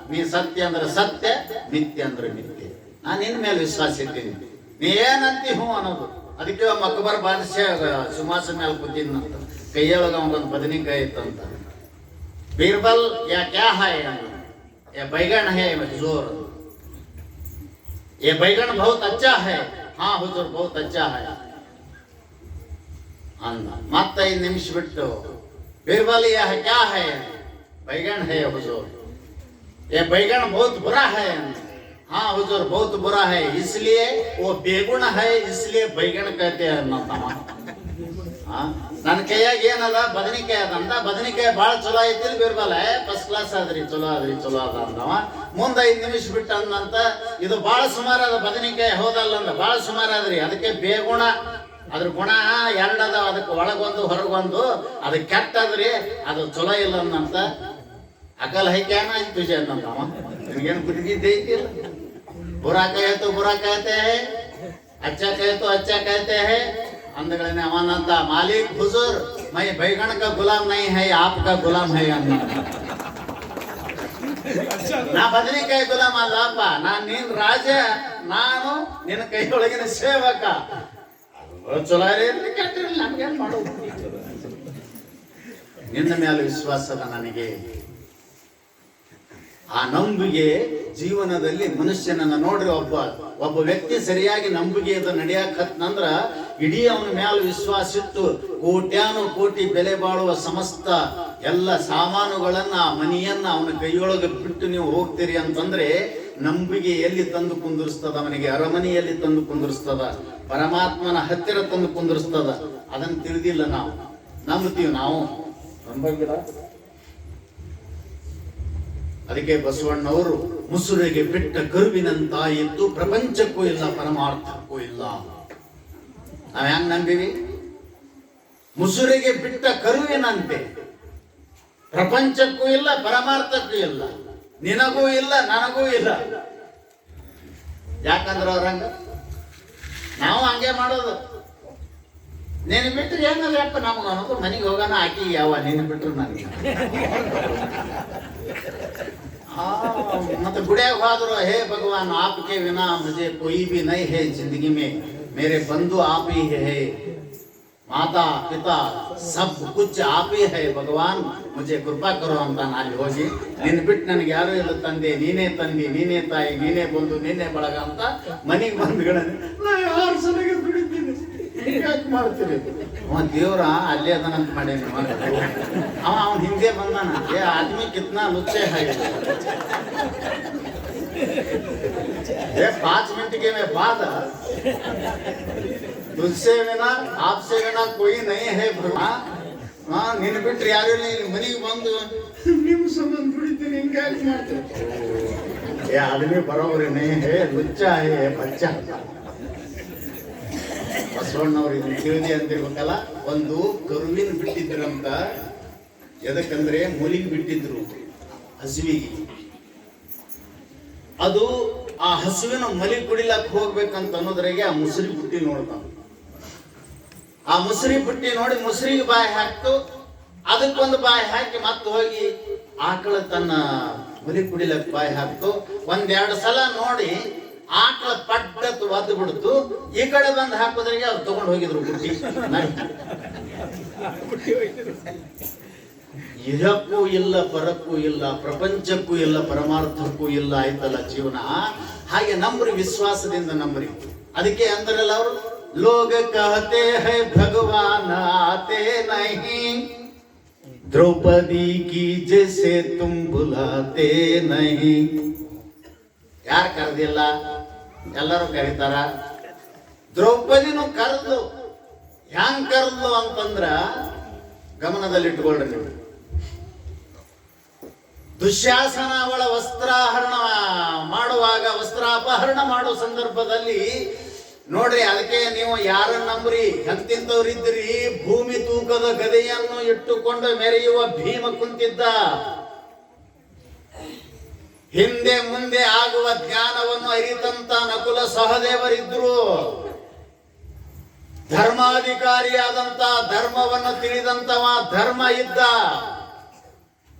Speaker 1: ನೀ ಸತ್ಯ ಅಂದ್ರೆ ಸತ್ಯ, ಮಿಥ್ಯ ಅಂದ್ರೆ ಮಿಥ್ಯೆ. ನಾನು ನಿನ್ನ ಮೇಲೆ ವಿಶ್ವಾಸ ಇಟ್ಟಿನಿ. ನೀ ಏನಂತಿ ಹ್ಞೂ ಅನ್ನೋದು. ಅದಕ್ಕೆ ಅಕ್ಬರ್ ಬಾದಶಾಹ ಸುಮಾಸ ಮೇಲೆ ಕೂತಿದ್ನಂತ, ಕೈಯೊಳಗ ಒಂದು ಬದನಿಕಾಯಿ ಇತ್ತಂತ. ಬೀರ್ಬಲ್ ಯಾ ಕ್ಯಾ ಹೈ, ಯಾ ಬೈಗಣ ಹೇ ಜೋರ್. ये बैगन बहुत अच्छा है हाँ हुजूर बहुत अच्छा है ಅಂದ. ಮತ್ತೆ 5 ನಿಮಿಷ ಬಿಟ್ಟು बीरबल यह क्या है बैगन है हुजूर ये बैगन बहुत बुरा है हाँ हुजूर बहुत बुरा है इसलिए वो बेगुण है इसलिए बैगन कहते हैं ನನ್ನ ಕೈಯಾಗ ಏನದ ಬದನಿಕಾಯಿ ಅದಂದ ಬದನಿಕಾಯಿ ಬಾಳ ಚಲೋ ಐತಿಲ್ ಬೀರ್ಬಲ್ ಫಸ್ಟ್ ಕ್ಲಾಸ್ ಆದ್ರಿ ಚಲೋ ಅದ ಅಂದವ. ಮುಂದ 5 ನಿಮಿಷ ಬಿಟ್ಟು ಅಂದಂತ ಇದು ಬಾಳ ಸುಮಾರು ಅದ ಬದನಿಕಾಯಿ ಹೌದಲ್ಲ ಅಂದ ಬಾಳ ಸುಮಾರು ಆದ್ರಿ ಅದಕ್ಕೆ ಬೇಗುಣ ಅದ್ರ ಗುಣ 2 ಅದಾವ ಅದಕ್ಕೆ ಒಳಗೊಂದು ಹೊರಗೊಂದು ಅದು ಕೆಟ್ಟದ್ರಿ ಅದು ಚಲೋ ಇಲ್ಲ ಅಂದಂತ. ಅಕಲ್ ಹೈಕ್ಯಾನ ತುಜೆ ಅಂದವ ನಿನಗೇನು ಬುದ್ಧಿಗಿದ್ದೆ ಐತಿಲ್ಲ. ಬುರಾ ಕಹೆ ತೋ ಬುರಾ ಕಹತೆ ಹೈ अच्छा कहे तो अच्छा कहते हैं अंधगड़ने अमानता मालिक हुजूर मैं बैगन का गुलाम नहीं है आपका गुलाम है ನಾ ಬದನೆಕಾಯಿ ಗುಲಾಮ ಅಲ್ಲಪ್ಪ ನಾ ನೀನ್ ರಾಜ ನಾನು ನಿನ್ನ ಕೈಯೊಳಗಿನ ಸೇವಕ. ಚಲೋ ಕೆಟ್ಟಿರಲಿ ನಮ್ಗೇನ್ ಮಾಡೋದು ನಿನ್ನ ಮೇಲೆ ವಿಶ್ವಾಸದ ನನಗೆ ಆ ನಂಬಿಕೆ ಜೀವನದಲ್ಲಿ ಮನುಷ್ಯನನ್ನ ನೋಡ್ರಿ ಒಬ್ಬ ವ್ಯಕ್ತಿ ಸರಿಯಾಗಿ ನಂಬಿಕೆಯಿಂದ ನಡೆಯಕತ್ನಂದ್ರ ಇಡೀ ಅವನ ಮೇಲೆ ವಿಶ್ವಾಸ ಇಟ್ಟು ಕೋಟ್ಯಾನು ಕೋಟಿ ಬೆಲೆ ಬಾಳುವ ಸಮಸ್ತ ಎಲ್ಲ ಸಾಮಾನುಗಳನ್ನ ಮನೆಯನ್ನ ಅವನ ಕೈಯೊಳಗೆ ಬಿಟ್ಟು ನೀವು ಹೋಗ್ತೀರಿ ಅಂತಂದ್ರೆ ನಂಬಿಕೆ ಎಲ್ಲಿ ತಂದು ಕುಂದಿರಿಸ್ತದ ಅವನಿಗೆ ಅರಮನೆಯಲ್ಲಿ ತಂದು ಕುಂದಿರಿಸ್ತದ ಪರಮಾತ್ಮನ ಹತ್ತಿರ ತಂದು ಕುಂದಿರಿಸ್ತದ. ಅದನ್ನು ತಿಳಿದಿಲ್ಲ ನಾವು ನಂಬ್ತೀವಿ ನಾವು ನಂಬಂಗಿಲ್ಲ. ಅದಕ್ಕೆ ಬಸವಣ್ಣವರು ಮುಸುರೆಗೆ ಬಿಟ್ಟ ಕರುವಿನಂತ ಇದ್ದು ಪ್ರಪಂಚಕ್ಕೂ ಇಲ್ಲ ಪರಮಾರ್ಥಕ್ಕೂ ಇಲ್ಲ. ನಾವ್ ಹೆಂಗ್ ನಂಬಿವಿ? ಮುಸುರೆಗೆ ಬಿಟ್ಟ ಕರುವಿನಂತೆ ಪ್ರಪಂಚಕ್ಕೂ ಇಲ್ಲ ಪರಮಾರ್ಥಕ್ಕೂ ಇಲ್ಲ ನಿನಗೂ ಇಲ್ಲ ನನಗೂ ಇಲ್ಲ. ಯಾಕಂದ್ರ ಅವ್ರಂಗ ನಾವು ಹಂಗೆ ಮಾಡೋದು. ನೀನು ಬಿಟ್ಟರೆ ಏನಲ್ಲ ಅಪ್ಪ ನಮ್ಗೆ ಅನ್ನೋದು ಮನೆಗೆ ಹೋಗೋಣ ಆಕಿ ಯಾವ ನೀನು ಬಿಟ್ಟರು ನನಗೆ मतलब गुड़े होದ್ರು हे भगवान आपके बिना मुझे कोई भी नहीं है जिंदगी में मेरे बंधु आप ही है माता पिता सब कुछ आप ही है भगवान मुझे कृपा करो ಅಂತ ನಾನು ಹೋಗಿ ನಿನ್ನ ಬಿಟ್ಟು ನನಗೆ ಯಾರು ಇಲ್ಲ ತಂದೆ ನೀನೇ ತಂದಿ ನೀನೇ ತಾಯಿ ನೀನೇ ಬಂಧು ನೀನೇ ಬಳಗ ಅಂತ ಮನೆಗೆ ಬಂದ್ಗಳನ್ನ ನಾ ಯಾರು ಸಲಗೆ ದುಡಿತೀನಿ ಯಾಕೆ ಮಾಡ್ತೀರಿ ಅವ ದೇವ್ರ ಅಲ್ಲೇ ಅದನ್ನಂತ ಮಾಡೇನಿ ಅವನ ಹಿಂದೆ ಬಂದಾನ ಏ ಆದ್ಮಿ ಕಿತ್ನಾ ಲುಚ್ಚೆ है ये 5 मिनट के में बाद तुझसे बिना आपसे बिना कोई नहीं है भगवान हाँ ನಿನ್ನ ಬಿಟ್ರೆ ಯಾರು ಇಲ್ಲ ಮನೆಗೆ ಬಂದು ನಿಮ್ಮ ಸಂಬಂಧ ದುಡಿತೀನಿ ಹಿಂಗಾಗಿ ಮಾಡ್ತೀರಿ ये आदमी बराबर नहीं है लुच्चा है बच्चा. ಬಸವಣ್ಣವ್ರು ಇದನ್ನ ತಿಳಿದಿ ಅಂತಿರ್ಬೇಕಲ್ಲ. ಒಂದು ಕರುವಿನ ಬಿಟ್ಟಿದ್ರಂತ ಎದಕ್ಕಂದ್ರೆ ಮೂಲಿಗೆ ಬಿಟ್ಟಿದ್ರು ಹಸುವಿಗೆ. ಅದು ಆ ಹಸುವಿನ ಮಲಿ ಕುಡಿಲಕ್ ಹೋಗ್ಬೇಕಂತ ಅನ್ನೋದ್ರಾಗೆ ಆ ಮುಸುರಿ ಬುಟ್ಟಿ ನೋಡ್ತಾನ. ಆ ಮುಸುರಿ ಬುಟ್ಟಿ ನೋಡಿ ಮುಸುರಿಗೆ ಬಾಯಿ ಹಾಕ್ತು ಅದಕ್ಕೊಂದು ಬಾಯಿ ಹಾಕಿ ಮತ್ತೆ ಹೋಗಿ ಆಕಳ ತನ್ನ ಮಲಿ ಕುಡಿಲಕ್ ಬಾಯಿ ಹಾಕ್ತು. 1-2 ಸಲ ನೋಡಿ ಆಕಳ ಪಡ್ಡತ್ತು ಒದ್ದು ಬಿಡ್ತು. ಈ ಕಡೆ ಬಂದು ಹಾಕೋದ್ರಿಗೆ ಅವ್ರು ತಗೊಂಡು ಹೋಗಿದ್ರು ಬುಟ್ಟಿ. ಇಹಕ್ಕೂ ಇಲ್ಲ ಪರಕ್ಕೂ ಇಲ್ಲ ಪ್ರಪಂಚಕ್ಕೂ ಇಲ್ಲ ಪರಮಾರ್ಥಕ್ಕೂ ಇಲ್ಲ ಆಯ್ತಲ್ಲ ಜೀವನ. ಹಾಗೆ ನಂಬ್ರಿ, ವಿಶ್ವಾಸದಿಂದ ನಂಬ್ರಿ. ಅದಕ್ಕೆ ಅಂದ್ರಲ್ಲ ಅವರು ಲೋಗ ಕಹತೆ ಹೈ ಭಗವಾನ್ ಆತೆ ನಹಿ ದ್ರೌಪದಿ ಕಿ ಜೈಸೆ ತುಮ್ ಬುಲಾತೆ ನಹಿ. ಯಾರು ಕರೆದಿಲ್ಲ? ಎಲ್ಲರೂ ಕರೀತಾರ. ದ್ರೌಪದಿನೂ ಕರೆದ್ಲು. ಹ್ಯಾಂಗ್ ಕರೆದ್ಲು ಅಂತಂದ್ರ ಗಮನದಲ್ಲಿಟ್ಕೊಳ್ರಿ ನೀವು. ದುಶ್ಯಾಸನ ಅವಳ ವಸ್ತ್ರಾಹರಣ ಮಾಡುವಾಗ ವಸ್ತ್ರಾಪಹರಣ ಮಾಡುವ ಸಂದರ್ಭದಲ್ಲಿ ನೋಡ್ರಿ, ಅದಕ್ಕೆ ನೀವು ಯಾರನ್ನ ನಂಬ್ರಿ? ಎಂತಿಂತವ್ರಿದ್ರಿ? ಭೂಮಿ ತೂಕದ ಗದೆಯನ್ನು ಇಟ್ಟುಕೊಂಡು ಮೆರೆಯುವ ಭೀಮ ಕುಂತಿದ್ದ. ಹಿಂದೆ ಮುಂದೆ ಆಗುವ ಜ್ಞಾನವನ್ನು ಅರಿತಂತ ನಕುಲ ಸಹದೇವರಿದ್ರು. ಧರ್ಮಾಧಿಕಾರಿಯಾದಂತ, ಧರ್ಮವನ್ನು ತಿಳಿದಂತವ ಧರ್ಮ ಇದ್ದ.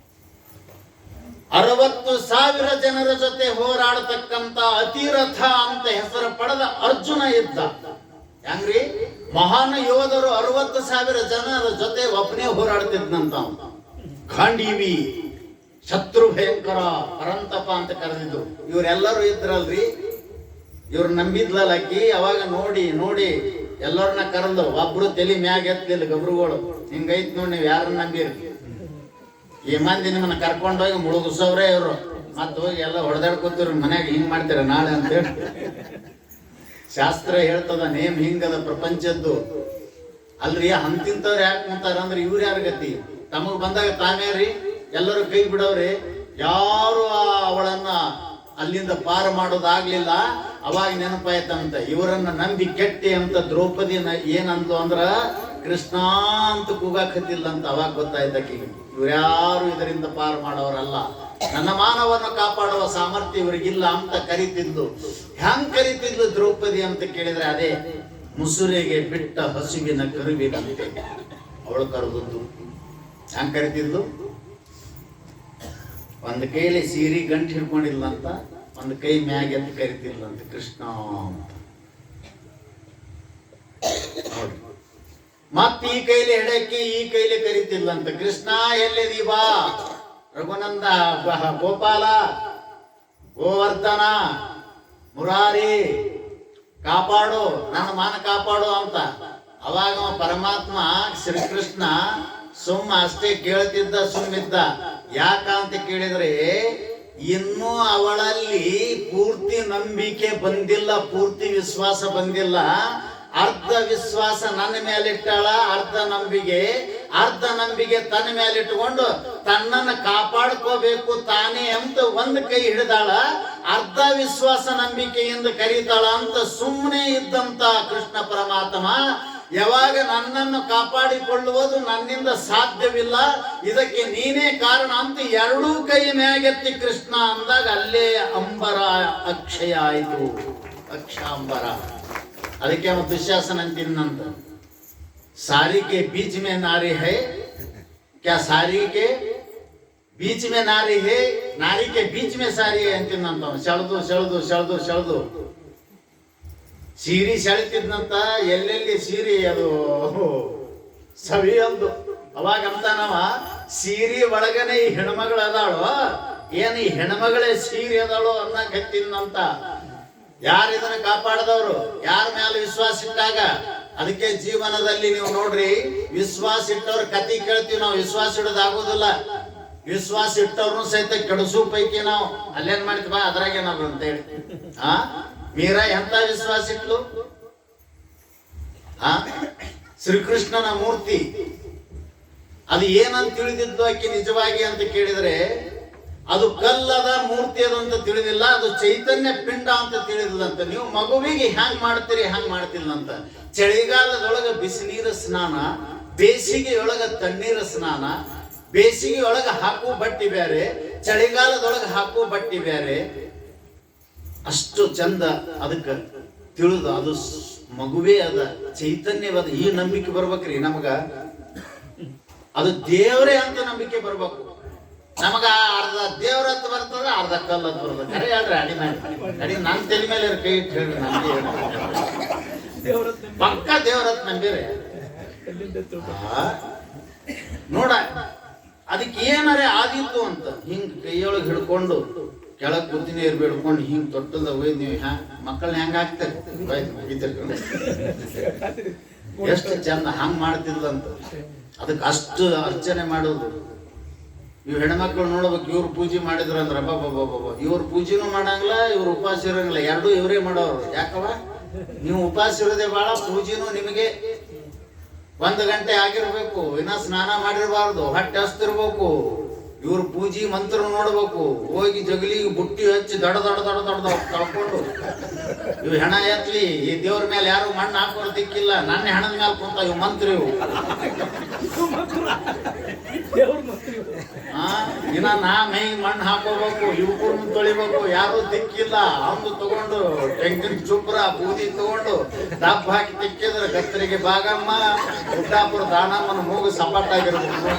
Speaker 1: 60,000 ಜನರ ಜೊತೆ ಹೋರಾಡತಕ್ಕಂತ ಅತಿರಥ ಅಂತ ಹೆಸರು ಪಡೆದ ಅರ್ಜುನ ಇದ್ದ. ಹೆಂಗ್ರಿ? ಮಹಾನ್ ಯೋಧರು 60,000 ಜನರ ಜೊತೆ ಒಬ್ಬನೇ ಹೋರಾಡ್ತಿದ್ನಂತ. ಖಾಂಡೀವಿ, ಶತ್ರು ಭಯಂಕರ, ಪರಂತಪ ಅಂತ ಕರೆದಿದ್ರು. ಇವರೆಲ್ಲರೂ ಇದ್ರಲ್ರಿ. ಇವ್ರು ನಂಬಿದ್ಲಲ್ಲ ಆಕಿ, ಅವಾಗ ನೋಡಿ ನೋಡಿ ಎಲ್ಲರನ್ನ ಕರೆದು ಒಬ್ರು ತಲೆ ಮ್ಯಾಗ ಎತ್ತಲಿಲ್ಲ ಗಬ್ರುಗಳು. ಹಿಂಗೈತ್ ನೋಡಿ ನೀವು ಯಾರನ್ನ ನಂಬಿರಿ, ಈ ಮಂದಿ ನಿಮ್ಮನ್ನ ಕರ್ಕೊಂಡೋಗಿ ಮುಳುಗಿಸೋವ್ರೆ ಇವ್ರು. ಮತ್ತ ಹೋಗಿ ಎಲ್ಲ ಹೊಡೆದಾಡ್ಕೊತಿವ್ರಿ ಮನ್ಯಾಗ ಹಿಂಗ್ ಮಾಡ್ತೀರ ನಾಳೆ ಅಂತೇಳಿ. ಶಾಸ್ತ್ರ ಹೇಳ್ತದ ನೇಮ್ ಹಿಂಗದ ಪ್ರಪಂಚದ್ದು. ಅಲ್ರಿ ಅಂತಿಂತವ್ರು ಯಾಕೆ ಕುಂತಾರ ಅಂದ್ರೆ ಇವ್ರು ಯಾರ ಗತಿ? ತಮಗ್ ಬಂದಾಗ ತಾನೇ ರೀ ಎಲ್ಲರೂ ಕೈ ಬಿಡವ್ರಿ, ಯಾರು ಅವಳನ್ನ ಅಲ್ಲಿಂದ ಪಾರು ಮಾಡೋದಾಗ್ಲಿಲ್ಲ. ಅವಾಗ ನೆನಪಾಯ್ತಂತ ಇವರನ್ನ ನಂಬಿ ಕೆಟ್ಟಿ ಅಂತ ದ್ರೌಪದಿ ಏನಂದ್ಲು ಅಂದ್ರ ಕೃಷ್ಣ ಅಂತ ಕೂಗಾಕತ್ತಿಲ್ಲ ಅಂತ. ಅವಾಗ ಗೊತ್ತಾಯ್ತಕಿ ಇವ್ರ್ಯಾರು ಇದರಿಂದ ಪಾರು ಮಾಡೋರಲ್ಲ, ನನ್ನ ಮಾನವನ್ನು ಕಾಪಾಡುವ ಸಾಮರ್ಥ್ಯ ಇವರಿಗಿಲ್ಲ ಅಂತ ಕರಿತಿದ್ಲು. ಹೆಂಗ್ ಕರಿತಿದ್ಲು ದ್ರೌಪದಿ ಅಂತ ಕೇಳಿದ್ರೆ ಅದೇ ಮುಸುರೆಗೆ ಬಿಟ್ಟ ಹಸುವಿನ ಕರುವಿನಂತೆ ಅವಳು ಕರೆದದ್ದು. ಹೆಂಗ್ ಕರಿತಿದ್ಲು? ಒಂದ್ ಕೈಲಿ ಸೀರೆ ಗಂಟು ಹಿಡ್ಕೊಂಡಿಲ್ಲ ಅಂತ, ಒಂದ್ ಕೈ ಮ್ಯಾಗ ಅಂತ ಕರಿತಿಲ್ಲ ಅಂತ ಕೃಷ್ಣ ಅಂತ. ನೋಡಿ, ಮತ್ತ ಈ ಕೈಲಿ ಹೆಡಕ್ಕಿ ಈ ಕೈಲಿ ಕರಿತಿಲ್ಲ ಅಂತ ಕೃಷ್ಣ ಎಲ್ಲಿದೀ ಬಾ, ರಘುನಂದ, ಗೋಪಾಲ, ಗೋವರ್ಧನ, ಮುರಾರಿ ಕಾಪಾಡು, ನನ್ನ ಮಾನ ಕಾಪಾಡು ಅಂತ. ಅವಾಗ ಪರಮಾತ್ಮ ಶ್ರೀಕೃಷ್ಣ ಸುಮ್ಮ ಅಷ್ಟೇ ಕೇಳ್ತಿದ್ದ, ಸುಮ್ಮಿದ್ದ. ಯಾಕಂತ ಕೇಳಿದ್ರೆ ಇನ್ನೂ ಅವಳಲ್ಲಿ ಪೂರ್ತಿ ನಂಬಿಕೆ ಬಂದಿಲ್ಲ, ಪೂರ್ತಿ ವಿಶ್ವಾಸ ಬಂದಿಲ್ಲ. ಅರ್ಧ ವಿಶ್ವಾಸ ನನ್ನ ಮೇಲಿಟ್ಟಾಳ, ಅರ್ಧ ನಂಬಿಕೆ ತನ್ನ ಮೇಲಿಟ್ಟುಕೊಂಡು ತನ್ನನ್ನು ಕಾಪಾಡ್ಕೋಬೇಕು ತಾನೇ ಅಂತ ಒಂದ್ ಕೈ ಹಿಡಿದಾಳ. ಅರ್ಧ ವಿಶ್ವಾಸ ನಂಬಿಕೆಯಿಂದ ಕರೀತಾಳ ಅಂತ ಸುಮ್ಮನೆ ಇದ್ದಂತ ಕೃಷ್ಣ ಪರಮಾತ್ಮ ಯಾವಾಗ ನನ್ನನ್ನು ಕಾಪಾಡಿಕೊಳ್ಳುವುದು ನನ್ನಿಂದ ಸಾಧ್ಯವಿಲ್ಲ, ಇದಕ್ಕೆ ನೀನೇ ಕಾರಣ ಅಂತ ಎರಡೂ ಕೈ ಮ್ಯಾಗೆತ್ತಿ ಕೃಷ್ಣ ಅಂದಾಗ ಅಲ್ಲೇ ಅಂಬರ ಅಕ್ಷಯ ಆಯಿತು, ಅಕ್ಷಾಂಬರ. ಅದಕ್ಕೆ ಅವನು ದುಶ್ಯಾಸನ ಅಂತಿನ್ನಂತ, सारी के बीच में नारी है क्या, सारी के बीच में नारी है, नारी के बीच में सारी है ಅಂತಿನ್ನಂತ. ಸೆಳೆದು ಸೆಳೆದು ಸೆಳೆದು ಸೆಳೆದು ಸೀರೆ ಸೆಳಿತಿದ್ನಂತ. ಎಲ್ಲೆಲ್ಲಿ ಸೀರೆ ಅದು ಸವಿ ಅಂದು. ಅವಾಗ ಅಂತ ನಾವ ಸೀರೆ ಒಳಗನೆ ಈ ಹೆಣ್ಮಗಳು ಅದಾಳು, ಏನ್ ಈ ಹೆಣ್ಮಗಳೇ ಸೀರೆ ಅದಾಳು ಅನ್ನಕತ್ತಿದ್ನಂತ. ಯಾರು ಇದನ್ನ ಕಾಪಾಡದವ್ರು, ಯಾರ ಮೇಲೆ ವಿಶ್ವಾಸ ಇಟ್ಟಾಗ. ಅದಕ್ಕೆ ಜೀವನದಲ್ಲಿ ನೀವು ನೋಡ್ರಿ, ವಿಶ್ವಾಸ ಇಟ್ಟವ್ರ ಕತಿ ಕೇಳ್ತೀವಿ ನಾವು, ವಿಶ್ವಾಸ ಇಡೋದಾಗೋದಿಲ್ಲ. ವಿಶ್ವಾಸ ಇಟ್ಟವ್ರನ್ನು ಸಹಿತ ಕೆಡಿಸೋ ಪೈಕಿ ನಾವು ಅಲ್ಲೇನ್ ಮಾಡ್ತೀವ ಅದ್ರಾಗೇನಾದ್ರು ಅಂತ ಹೇಳಿ. ಮೀರಾ ಎಂತ ವಿಶ್ವಾಸ ಇಟ್ಲು? ಶ್ರೀಕೃಷ್ಣನ ಮೂರ್ತಿ ಅದು ಏನಂತ ತಿಳಿದಿದ್ದು ಆಕೆ ನಿಜವಾಗಿ ಅಂತ ಕೇಳಿದ್ರೆ, ಅದು ಕಲ್ಲದ ಮೂರ್ತಿ ಅದಂತ ತಿಳಿದಿಲ್ಲ, ಅದು ಚೈತನ್ಯ ಪಿಂಡ ಅಂತ ತಿಳಿದಿಲ್ಲಂತ. ನೀವು ಮಗುವಿಗೆ ಹ್ಯಾಂಗ್ ಮಾಡ್ತೀರಿ ಹ್ಯಾಂಗ್ ಮಾಡ್ತಿಲ್ಲಂತ. ಚಳಿಗಾಲದೊಳಗ ಬಿಸಿನೀರ ಸ್ನಾನ, ಬೇಸಿಗೆಯೊಳಗ ತಣ್ಣೀರ ಸ್ನಾನ. ಬೇಸಿಗೆಯೊಳಗ ಹಾಕುವ ಬಟ್ಟಿ ಬೇರೆ, ಚಳಿಗಾಲದೊಳಗ ಹಾಕುವ ಬಟ್ಟಿ ಬೇರೆ. ಅಷ್ಟು ಚಂದ ಅದಕ್ಕೆ ತಿಳಿದು ಅದು ಮಗುವೇ ಅದ, ಚೈತನ್ಯವಾದ. ಈ ನಂಬಿಕೆ ಬರ್ಬೇಕ್ರಿ ನಮಗ, ಅದು ದೇವರೇ ಅಂತ ನಂಬಿಕೆ ಬರ್ಬೇಕು ನಮಗ. ಅರ್ಧ ದೇವ್ರ ಅಂತ ಬರ್ತದ, ಅರ್ಧ ಕಲ್ಲ ಅಂತ ಬರ್ತದ. ಕರೆ ಹೇಳ್ರಿ, ಅಡಿ ಮಾಡಿ ಅಡಿ ನನ್ನ ತಲೆ ಮೇಲೆ ಕೈ ಇಟ್ಟು ಹೇಳ್ರಿ, ನಮ್ಗೆ ಪಕ್ಕ ದೇವ್ರತ್ ನಂಬಿರಿ ನೋಡ. ಅದಕ್ಕೆ ಏನಾರೇ ಆದಿತ್ತು ಅಂತ ಹಿಂಗ್ ಕೈಯೊಳಗೆ ಹಿಡ್ಕೊಂಡು ಕೆಳಗ್ ಕೂತಿ ನೀರು ಬಿಡ್ಕೊಂಡು ಹಿಂಗ್ ತೊಟ್ಟದ ಒಯ್ದು ನೀವು ಮಕ್ಕಳನ್ನ ಹೆಂಗ ಹಾಕ್ತಾರೆ, ಎಷ್ಟು ಚಂದ ಹಂಗ್ ಮಾಡ್ತಿದ್ಲಂತ. ಅದಕ್ಕೆ ಅಷ್ಟು ಅರ್ಚನೆ ಮಾಡೋದು. ಇವ್ ಹೆಣ್ಮಕ್ಳು ನೋಡ್ಬೇಕು, ಇವ್ರು ಪೂಜೆ ಮಾಡಿದ್ರು ಅಂದ್ರೆ ಇವ್ರ ಪೂಜೆನೂ ಮಾಡಂಗಿಲ್ಲ, ಇವ್ರು ಉಪವಾಸ ಇರಂಗಿಲ್ಲ, ಎರಡೂ ಇವರೇ ಮಾಡೋರು. ಯಾಕವ ನೀವು ಉಪವಾಸ ಇರೋದೇ ಬಾಳ, ಪೂಜೆನೂ ನಿಮಗೆ 1 ಗಂಟೆ ಆಗಿರ್ಬೇಕು, ಇನ್ನ ಸ್ನಾನ ಮಾಡಿರ್ಬಾರ್ದು, ಹೊಟ್ಟೆ ಹಸ್ತಿರ್ಬೇಕು. ಇವ್ರ ಪೂಜೆ ಮಂತ್ರ ನೋಡ್ಬೇಕು, ಹೋಗಿ ಜಗಲಿಗೆ ಬುಟ್ಟಿ ಹಚ್ಚಿ ದಡ ದಡ ದಡ ದಡ ಕಳ್ಕೊಂಡು ಇವ್ ಹೆಣ ಎತ್ಲಿ. ಈ ದೇವ್ರ ಮೇಲೆ ಯಾರು ಮಣ್ಣು ಹಾಕೋರ್ ದಿಕ್ಕಿಲ್ಲ, ನನ್ನ ಹೆಣದ ಮೇಲೆ ಕುಂತ ಇವ್ ಮಂತ್ರ ಇವು. ಇನ್ನ ನಾ ಮೈ ಮಣ್ಣು ಹಾಕೋಬೇಕು, ಇವು ಕೂಡ ತೊಳಿಬೇಕು, ಯಾರು ದಿಕ್ಕಿಲ್ಲ. ಅವ್ನು ತಗೊಂಡು ತೆಂಗಿನ ಚುಬ್ರ ಬೂದಿ ತಗೊಂಡು ದಪ್ಪ ಹಾಕಿ ತಿಕ್ಕಿದ್ರೆ ಗತ್ತರಿಗೆ ಭಾಗಮ್ಮ, ಗುಡ್ಡಾಪುರ ದಾನಮ್ಮನ ಮೂಗು ಸಪಾಟಾಗಿರ್ಬೇಕು.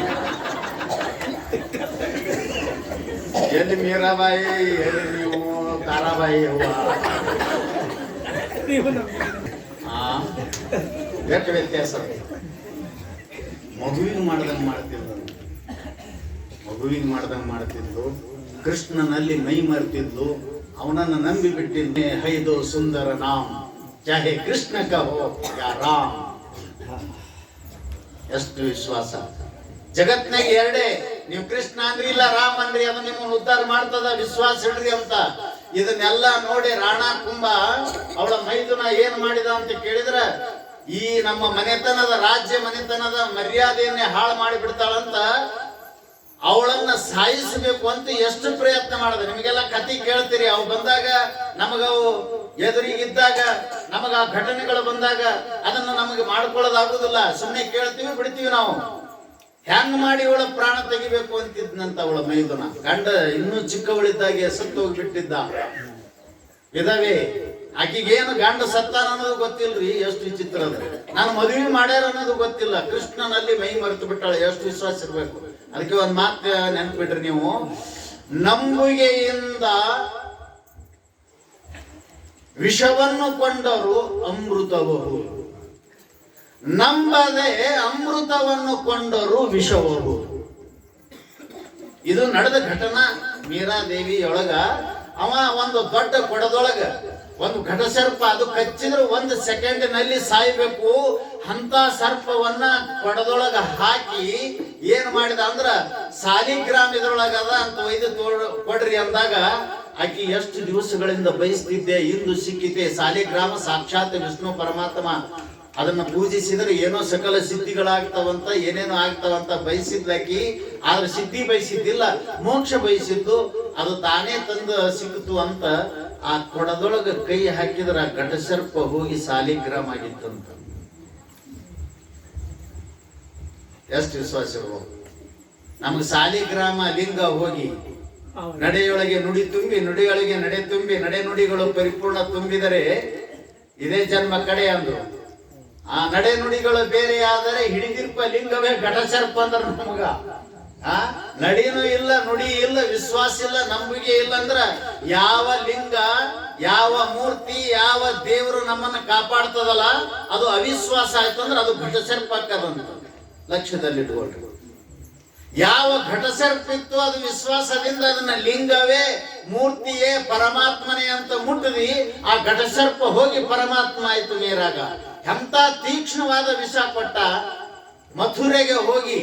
Speaker 1: ಎಲ್ಲಿ ಮೀರಾಬಾಯಿ, ಎಲ್ಲಿ ನೀವು ತಾರಾಬಾಯಿ ಹೂವ. ಎಷ್ಟು ವ್ಯತ್ಯಾಸ. ಮಗುವಿಗೆ ಮಾಡ್ದಂಗೆ ಮಾಡ್ತಿದ್ಲು, ಕೃಷ್ಣನಲ್ಲಿ ಮೈ ಮರ್ತಿದ್ಲು. ಅವನನ್ನು ನಂಬಿ ಬಿಟ್ಟಿದ್ದೆ. ಹೈದೋ ಸುಂದರ ನಾಮ್ ಚಾಹೆ ಕೃಷ್ಣ ಕಹೋ ಯಾ ರಾಮ್. ಎಷ್ಟು ವಿಶ್ವಾಸ. ಜಗತ್ನಾಗ ಎರಡೇ, ನೀವು ಕೃಷ್ಣ ಅಂದ್ರಿ ಇಲ್ಲ ರಾಮ್ ಅಂದ್ರಿ, ಅದು ನಿಮ್ಮನ್ನು ಉದ್ಧಾರ ಮಾಡ್ತದ, ವಿಶ್ವಾಸ ಇಡ್ರಿ ಅಂತ. ಇದನ್ನೆಲ್ಲ ನೋಡಿ ರಾಣಾ ಕುಂಭ ಅವಳ ಮೈದುನ ಏನ್ ಮಾಡಿದ ಅಂತ ಕೇಳಿದ್ರ, ಈ ನಮ್ಮ ಮನೆತನದ ರಾಜ್ಯ ಮನೆತನದ ಮರ್ಯಾದೆಯನ್ನೇ ಹಾಳು ಮಾಡಿಬಿಡ್ತಾಳಂತ ಅವಳನ್ನ ಸಾಯಿಸಬೇಕು ಅಂತ ಎಷ್ಟು ಪ್ರಯತ್ನ ಮಾಡಿದೆ. ನಿಮಗೆಲ್ಲ ಕತಿ ಕೇಳ್ತೀರಿ. ಅವು ಬಂದಾಗ ನಮಗವು ಎದುರಿಗಿದ್ದಾಗ, ನಮಗ ಆ ಘಟನೆಗಳು ಬಂದಾಗ ಅದನ್ನ ನಮಗೆ ಮಾಡ್ಕೊಳ್ಳೋದಾಗುದಿಲ್ಲ. ಸುಮ್ಮನೆ ಕೇಳ್ತೀವಿ, ಬಿಡ್ತೀವಿ. ನಾವು ಹೆಂಗ್ ಮಾಡಿ ಅವಳ ಪ್ರಾಣ ತೆಗಿಬೇಕು ಅಂತಿದ್ನಂತ ಅವಳ ಮೈದುನ. ಗಂಡ ಇನ್ನೂ ಚಿಕ್ಕವಳಿದ್ದಾಗೆ ಸತ್ತು ಹೋಗ್ಬಿಟ್ಟಿದ್ದ. ಇದಾವೆ ಆಕಿಗೇನು ಗಂಡ ಸತ್ತಾನ ಅನ್ನೋದು ಗೊತ್ತಿಲ್ರಿ. ಎಷ್ಟು ವಿಚಿತ್ರ ಅದ. ನಾನು ಮದುವೆ ಮಾಡ್ಯಾರ ಅನ್ನೋದು ಗೊತ್ತಿಲ್ಲ. ಕೃಷ್ಣನಲ್ಲಿ ಮೈ ಮರೆತು ಬಿಟ್ಟಾಳೆ. ಎಷ್ಟು ವಿಶ್ವಾಸ ಇರ್ಬೇಕು. ಅದಕ್ಕೆ ಒಂದ್ ಮಾತು ನೆನ್ಪಿಡ್ರಿ ನೀವು, ನಂಬುಗೆಯಿಂದ ವಿಷವನ್ನು ಕೊಂಡರು ಅಮೃತವರು, ನಂಬದೆ ಅಮೃತವನ್ನು ಕೊಂಡರು ವಿಷವರು. ಇದು ನಡೆದ ಘಟನಾ. ಮೀರಾದೇವಿಯೊಳಗ ಅವ ಒಂದು ದೊಡ್ಡ ಕೊಡದೊಳಗ ಒಂದು ಘಟಸರ್ಪ, ಅದು ಕಚ್ಚಿದ್ರೆ 1 ಸೆಕೆಂಡಿನಲ್ಲಿ ಸಾಯ್ಬೇಕು ಅಂತ ಸರ್ಪವನ್ನ ಕೊಡದೊಳಗ ಹಾಕಿ ಏನ್ ಮಾಡಿದ ಅಂದ್ರ, ಸಾಲಿಗ್ರಾಮ್ ಇದ್ರೊಳಗದ ಅಂತ ಒಯ್ದು ಕೊಡ್ರಿ ಅಂದಾಗ ಆಕಿ ಎಷ್ಟು ದಿವಸಗಳಿಂದ ಬಯಸ್ತಿದ್ದೆ, ಇಂದು ಸಿಕ್ಕಿದೆ. ಸಾಲಿಗ್ರಾಮ ಸಾಕ್ಷಾತ್ ವಿಷ್ಣು ಪರಮಾತ್ಮ. ಅದನ್ನ ಪೂಜಿಸಿದ್ರೆ ಏನೋ ಸಕಲ ಸಿದ್ಧಿಗಳಾಗ್ತಾವಂತ, ಏನೇನೋ ಆಗ್ತಾವಂತ ಬಯಸಿದ್ಲಾಕಿ. ಆದ್ರೆ ಸಿದ್ಧಿ ಬಯಸಿದ್ದಿಲ್ಲ, ಮೋಕ್ಷ ಬಯಸಿದ್ದು. ಅದು ತಾನೇ ತಂದು ಸಿಕ್ತು ಅಂತ ಆ ಕೊಡದೊಳಗ ಕೈ ಹಾಕಿದ್ರ ಆ ಘಟಸರ್ಪ ಹೋಗಿ ಸಾಲಿಗ್ರಾಮ ಆಗಿತ್ತಂತ. ಎಷ್ಟು ವಿಶ್ವಾಸ ಇರ್ಬೋದು. ನಮ್ಗೆ ಸಾಲಿಗ್ರಾಮ ಲಿಂಗ ಹೋಗಿ ನಡೆಯೊಳಗೆ ನುಡಿ ತುಂಬಿ, ನುಡಿಯೊಳಗೆ ನಡೆ ತುಂಬಿ, ನಡೆ ನುಡಿಗಳು ಪರಿಪೂರ್ಣ ತುಂಬಿದರೆ ಇದೇ ಜನ್ಮ ಕಡೆ ಅಂದ್ರು. ಆ ನಡೆ ನುಡಿಗಳು ಬೇರೆ ಆದರೆ ಹಿಡಿದಿರ್ಪ ಲಿಂಗವೇ ಘಟಸರ್ಪ ಅಂದ್ರ ನಮಗ. ನಡಿನೂ ಇಲ್ಲ, ನುಡಿ ಇಲ್ಲ, ವಿಶ್ವಾಸ ಇಲ್ಲ, ನಂಬಿಕೆ ಇಲ್ಲ ಅಂದ್ರ ಯಾವ ಲಿಂಗ, ಯಾವ ಮೂರ್ತಿ, ಯಾವ ದೇವರು ನಮ್ಮನ್ನ ಕಾಪಾಡ್ತದಲ್ಲ ಅದು ಅವಿಶ್ವಾಸ ಆಯ್ತು ಅಂದ್ರೆ ಅದು ಘಟಸರ್ಪ ಹಾಕದಂತ ಲಕ್ಷ್ಯದಲ್ಲಿಟ್ಕೊಳ್ರಿ. ಯಾವ ಘಟಸರ್ಪ ಇತ್ತು ಅದು ವಿಶ್ವಾಸದಿಂದ ಅದನ್ನ ಲಿಂಗವೇ, ಮೂರ್ತಿಯೇ, ಪರಮಾತ್ಮನೇ ಅಂತ ಮುಟ್ಟಿದಿ, ಆ ಘಟಸರ್ಪ ಹೋಗಿ ಪರಮಾತ್ಮ ಆಯ್ತು ನೀರಾಗ. ಎಂತ ತೀಕ್ಷ್ಣವಾದ ವಿಷ ಕೊಟ್ಟ. ಮಥುರೆಗೆ ಹೋಗಿ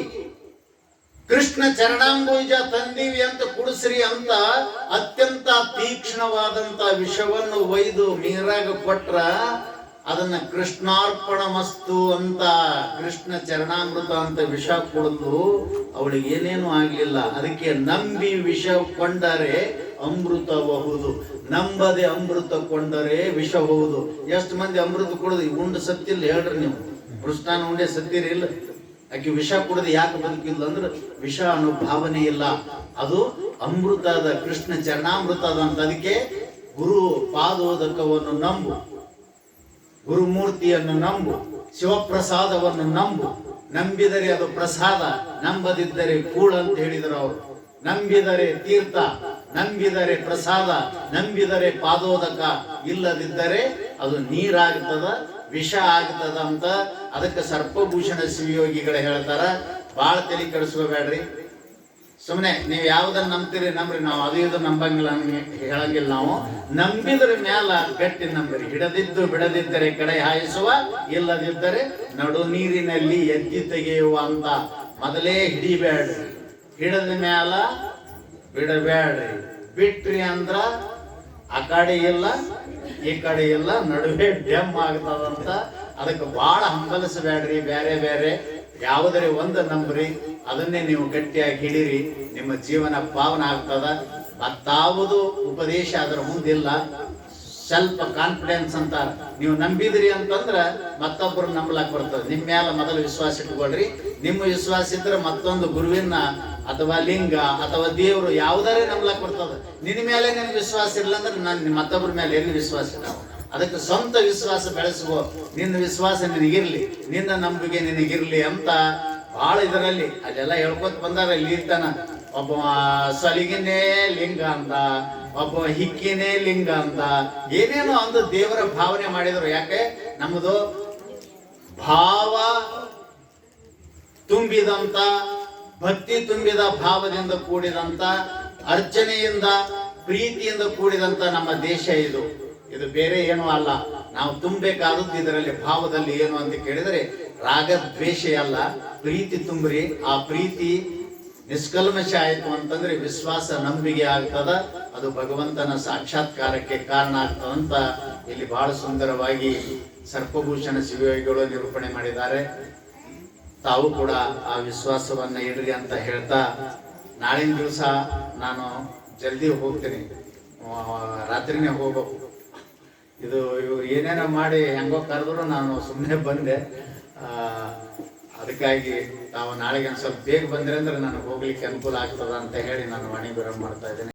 Speaker 1: ಕೃಷ್ಣ ಚರಣಾಂಬುಜ ತಂದೀವಿ ಅಂತ ಕುಡಿಸ್ರಿ ಅಂತ ಅತ್ಯಂತ ತೀಕ್ಷ್ಣವಾದಂತ ವಿಷವನ್ನು ಒಯ್ದು ನೀರಾಗ ಕೊಟ್ರ ಅದನ್ನ ಕೃಷ್ಣಾರ್ಪಣ ಮಸ್ತು ಅಂತ, ಕೃಷ್ಣ ಚರಣಾಮೃತ ಅಂತ ವಿಷ ಕುಡಿದು ಅವಳಿಗೆ ಏನೇನು ಆಗ್ಲಿಲ್ಲ. ಅದಕ್ಕೆ ನಂಬಿ ವಿಷ ಕೊಂಡರೆ ಅಮೃತಬಹುದು, ನಂಬದೆ ಅಮೃತ ಕೊಂಡರೆ ವಿಷಬಹುದು. ಎಷ್ಟು ಮಂದಿ ಅಮೃತ ಕುಡಿದು ಉಂಡು ಸತ್ತಿಲ್ಲ ಹೇಳ್ರಿ ನೀವು? ಕೃಷ್ಣನ ಉಂಡೆ ಸತ್ತಿರಿ ಇಲ್ಲ. ಆಕೆ ವಿಷ ಕುಡಿದು ಯಾಕೆ ಬದುಕಿದ್ಲು ಅಂದ್ರೆ ವಿಷ ಅನ್ನೋ ಭಾವನೆ ಇಲ್ಲ. ಅದು ಅಮೃತದ, ಕೃಷ್ಣ ಚರಣಾಮೃತದ ಅಂತ. ಅದಕ್ಕೆ ಗುರು ಪಾದೋದಕವನ್ನು ನಂಬು, ಗುರುಮೂರ್ತಿಯನ್ನು ನಂಬು, ಶಿವಪ್ರಸಾದವನ್ನು ನಂಬು. ನಂಬಿದರೆ ಅದು ಪ್ರಸಾದ, ನಂಬದಿದ್ದರೆ ಕೂಳ ಅಂತ ಹೇಳಿದರು ಅವರು. ನಂಬಿದರೆ ತೀರ್ಥ, ನಂಬಿದರೆ ಪ್ರಸಾದ, ನಂಬಿದರೆ ಪಾದೋದಕ, ಇಲ್ಲದಿದ್ದರೆ ಅದು ನೀರಾಗ್ತದ, ವಿಷ ಆಗ್ತದ ಅಂತ. ಅದಕ್ಕೆ ಸರ್ಪಭೂಷಣ ಶಿವಯೋಗಿಗಳು ಹೇಳ್ತಾರ, ಬಾಳ ತಲೆ ಕೆಡಿಸ್ಕೋಬೇಡ್ರಿ. ಸುಮ್ಮನೆ ನೀವು ಯಾವ್ದನ್ನ ನಂಬ್ತೀರಿ ನಂಬ್ರಿ, ನಾವು ಅದು ಇದು ನಂಬಂಗಿಲ್ಲ ಹೇಳಂಗಿಲ್ಲ. ನಾವು ನಂಬಿದ್ರ ಮ್ಯಾಲ ಗಟ್ಟಿ ನಂಬ್ರಿ. ಹಿಡದಿದ್ದು ಬಿಡದಿದ್ದರೆ ಕಡೆ ಹಾಯಿಸುವ, ಇಲ್ಲದಿದ್ದರೆ ನಡು ನೀರಿನಲ್ಲಿ ಎದ್ದಿ ತೆಗೆಯುವ ಅಂತ. ಮೊದಲೇ ಹಿಡಿಬೇಡ್ರಿ, ಹಿಡದ ಮ್ಯಾಲ ಬಿಡಬೇಡ್ರಿ. ಬಿಟ್ರಿ ಅಂದ್ರ ಆ ಕಡೆ ಇಲ್ಲ ಈ ಕಡೆ ಇಲ್ಲ, ನಡುವೆ ಡೆಮ್ ಆಗ್ತದಂತ. ಅದಕ್ಕೆ ಬಹಳ ಹಂಬಲಿಸಬೇಡ್ರಿ. ಬೇರೆ ಬೇರೆ ಯಾವುದರೆ ಒಂದು ನಂಬ್ರಿ, ಅದನ್ನೇ ನೀವು ಗಟ್ಟಿಯಾಗಿ ಹಿಡೀರಿ. ನಿಮ್ಮ ಜೀವನ ಪಾವನ ಆಗ್ತದ. ಮತ್ತಾವುದು ಉಪದೇಶ ಅದರ ಮುಂದಿಲ್ಲ. ಸ್ವಲ್ಪ ಕಾನ್ಫಿಡೆನ್ಸ್ ಅಂತ ನೀವು ನಂಬಿದ್ರಿ ಅಂತಂದ್ರ ಮತ್ತೊಬ್ಬರು ನಂಬಲಾಕ್ ಬರ್ತದೆ. ನಿಮ್ಮ ಮೇಲೆ ಮೊದಲು ವಿಶ್ವಾಸ ಇಟ್ಕೊಳ್ರಿ. ನಿಮ್ಮ ವಿಶ್ವಾಸ ಇದ್ರೆ ಮತ್ತೊಂದು ಗುರುವಿನ ಅಥವಾ ಲಿಂಗ ಅಥವಾ ದೇವರು ಯಾವುದಾರೇ ನಂಬಲಾಕ್ ಬರ್ತದೆ. ನಿನ್ನ ಮೇಲೆ ನಿನಗೆ ವಿಶ್ವಾಸ ಇಲ್ಲ ಅಂದ್ರೆ ನಾನು ಮತ್ತೊಬ್ಬರ ಮೇಲೆ ಎಲ್ಲಿ ವಿಶ್ವಾಸ ಇಲ್ಲ. ಅದಕ್ಕೆ ಸ್ವಂತ ವಿಶ್ವಾಸ ಬೆಳೆಸುವ. ನಿನ್ನ ವಿಶ್ವಾಸ ನಿನಗಿರ್ಲಿ, ನಿನ್ನ ನಂಬಿಕೆ ನಿನಗಿರ್ಲಿ ಅಂತ ಬಹಳ ಇದರಲ್ಲಿ ಅದೆಲ್ಲ ಹೇಳ್ಕೊತ ಬಂದಾರ. ಇಲ್ಲಿ ಇರ್ತಾನ ಒಬ್ಬ ಸಲಿಗಿನೇ ಲಿಂಗ ಅಂತ, ಒಬ್ಬ ಹಿಕ್ಕಿನೇ ಲಿಂಗ ಅಂತ, ಏನೇನೋ ಒಂದು ದೇವರ ಭಾವನೆ ಮಾಡಿದ್ರು. ಯಾಕೆ ನಮ್ಮದು ಭಾವ ತುಂಬಿದಂತ, ಭಕ್ತಿ ತುಂಬಿದ ಭಾವದಿಂದ ಕೂಡಿದಂತ, ಅರ್ಚನೆಯಿಂದ ಪ್ರೀತಿಯಿಂದ ಕೂಡಿದಂತ ನಮ್ಮ ದೇಶ ಇದು. ಇದು ಬೇರೆ ಏನೂ ಅಲ್ಲ. ನಾವು ತುಂಬಬೇಕಾದದ್ದು ಇದರಲ್ಲಿ ಭಾವದಲ್ಲಿ ಏನು ಅಂತ ಕೇಳಿದರೆ ರಾಗ ದ್ವೇಷ ಅಲ್ಲ, ಪ್ರೀತಿ ತುಂಬ್ರಿ. ಆ ಪ್ರೀತಿ ನಿಷ್ಕಲ್ಮಶ ಆಯಿತು ಅಂತಂದ್ರೆ ವಿಶ್ವಾಸ ನಂಬಿಕೆ ಆಗ್ತದ, ಅದು ಭಗವಂತನ ಸಾಕ್ಷಾತ್ಕಾರಕ್ಕೆ ಕಾರಣ ಆಗ್ತದಂತ ಇಲ್ಲಿ ಬಹಳ ಸುಂದರವಾಗಿ ಸರ್ಪಭೂಷಣ ಶಿವಯೋಗಿಗಳು ನಿರೂಪಣೆ ಮಾಡಿದ್ದಾರೆ. ತಾವು ಕೂಡ ಆ ವಿಶ್ವಾಸವನ್ನ ಇಡ್ರಿ ಅಂತ ಹೇಳ್ತಾ, ನಾಳಿನ ದಿವಸ ನಾನು ಜಲ್ದಿ ಹೋಗ್ತೀನಿ, ರಾತ್ರಿನೇ ಹೋಗ್ಬೇಕು. ಇದು ಇವ್ರು ಏನೇನೋ ಮಾಡಿ ಹೆಂಗೋ ಕರೆದ್ರು ನಾನು ಸುಮ್ಮನೆ ಬಂದೆ. ಅದಕ್ಕಾಗಿ ತಾವು ನಾಳೆಗೆ ಒಂದು ಸ್ವಲ್ಪ ಬೇಗ ಬಂದ್ರೆ ಅಂದ್ರೆ ನನಗೆ ಹೋಗ್ಲಿಕ್ಕೆ ಅನುಕೂಲ ಆಗ್ತದ ಅಂತ ಹೇಳಿ ನಾನು ವಾಣಿ ವಿರಾಮ ಮಾಡ್ತಾ ಇದ್ದೇನೆ.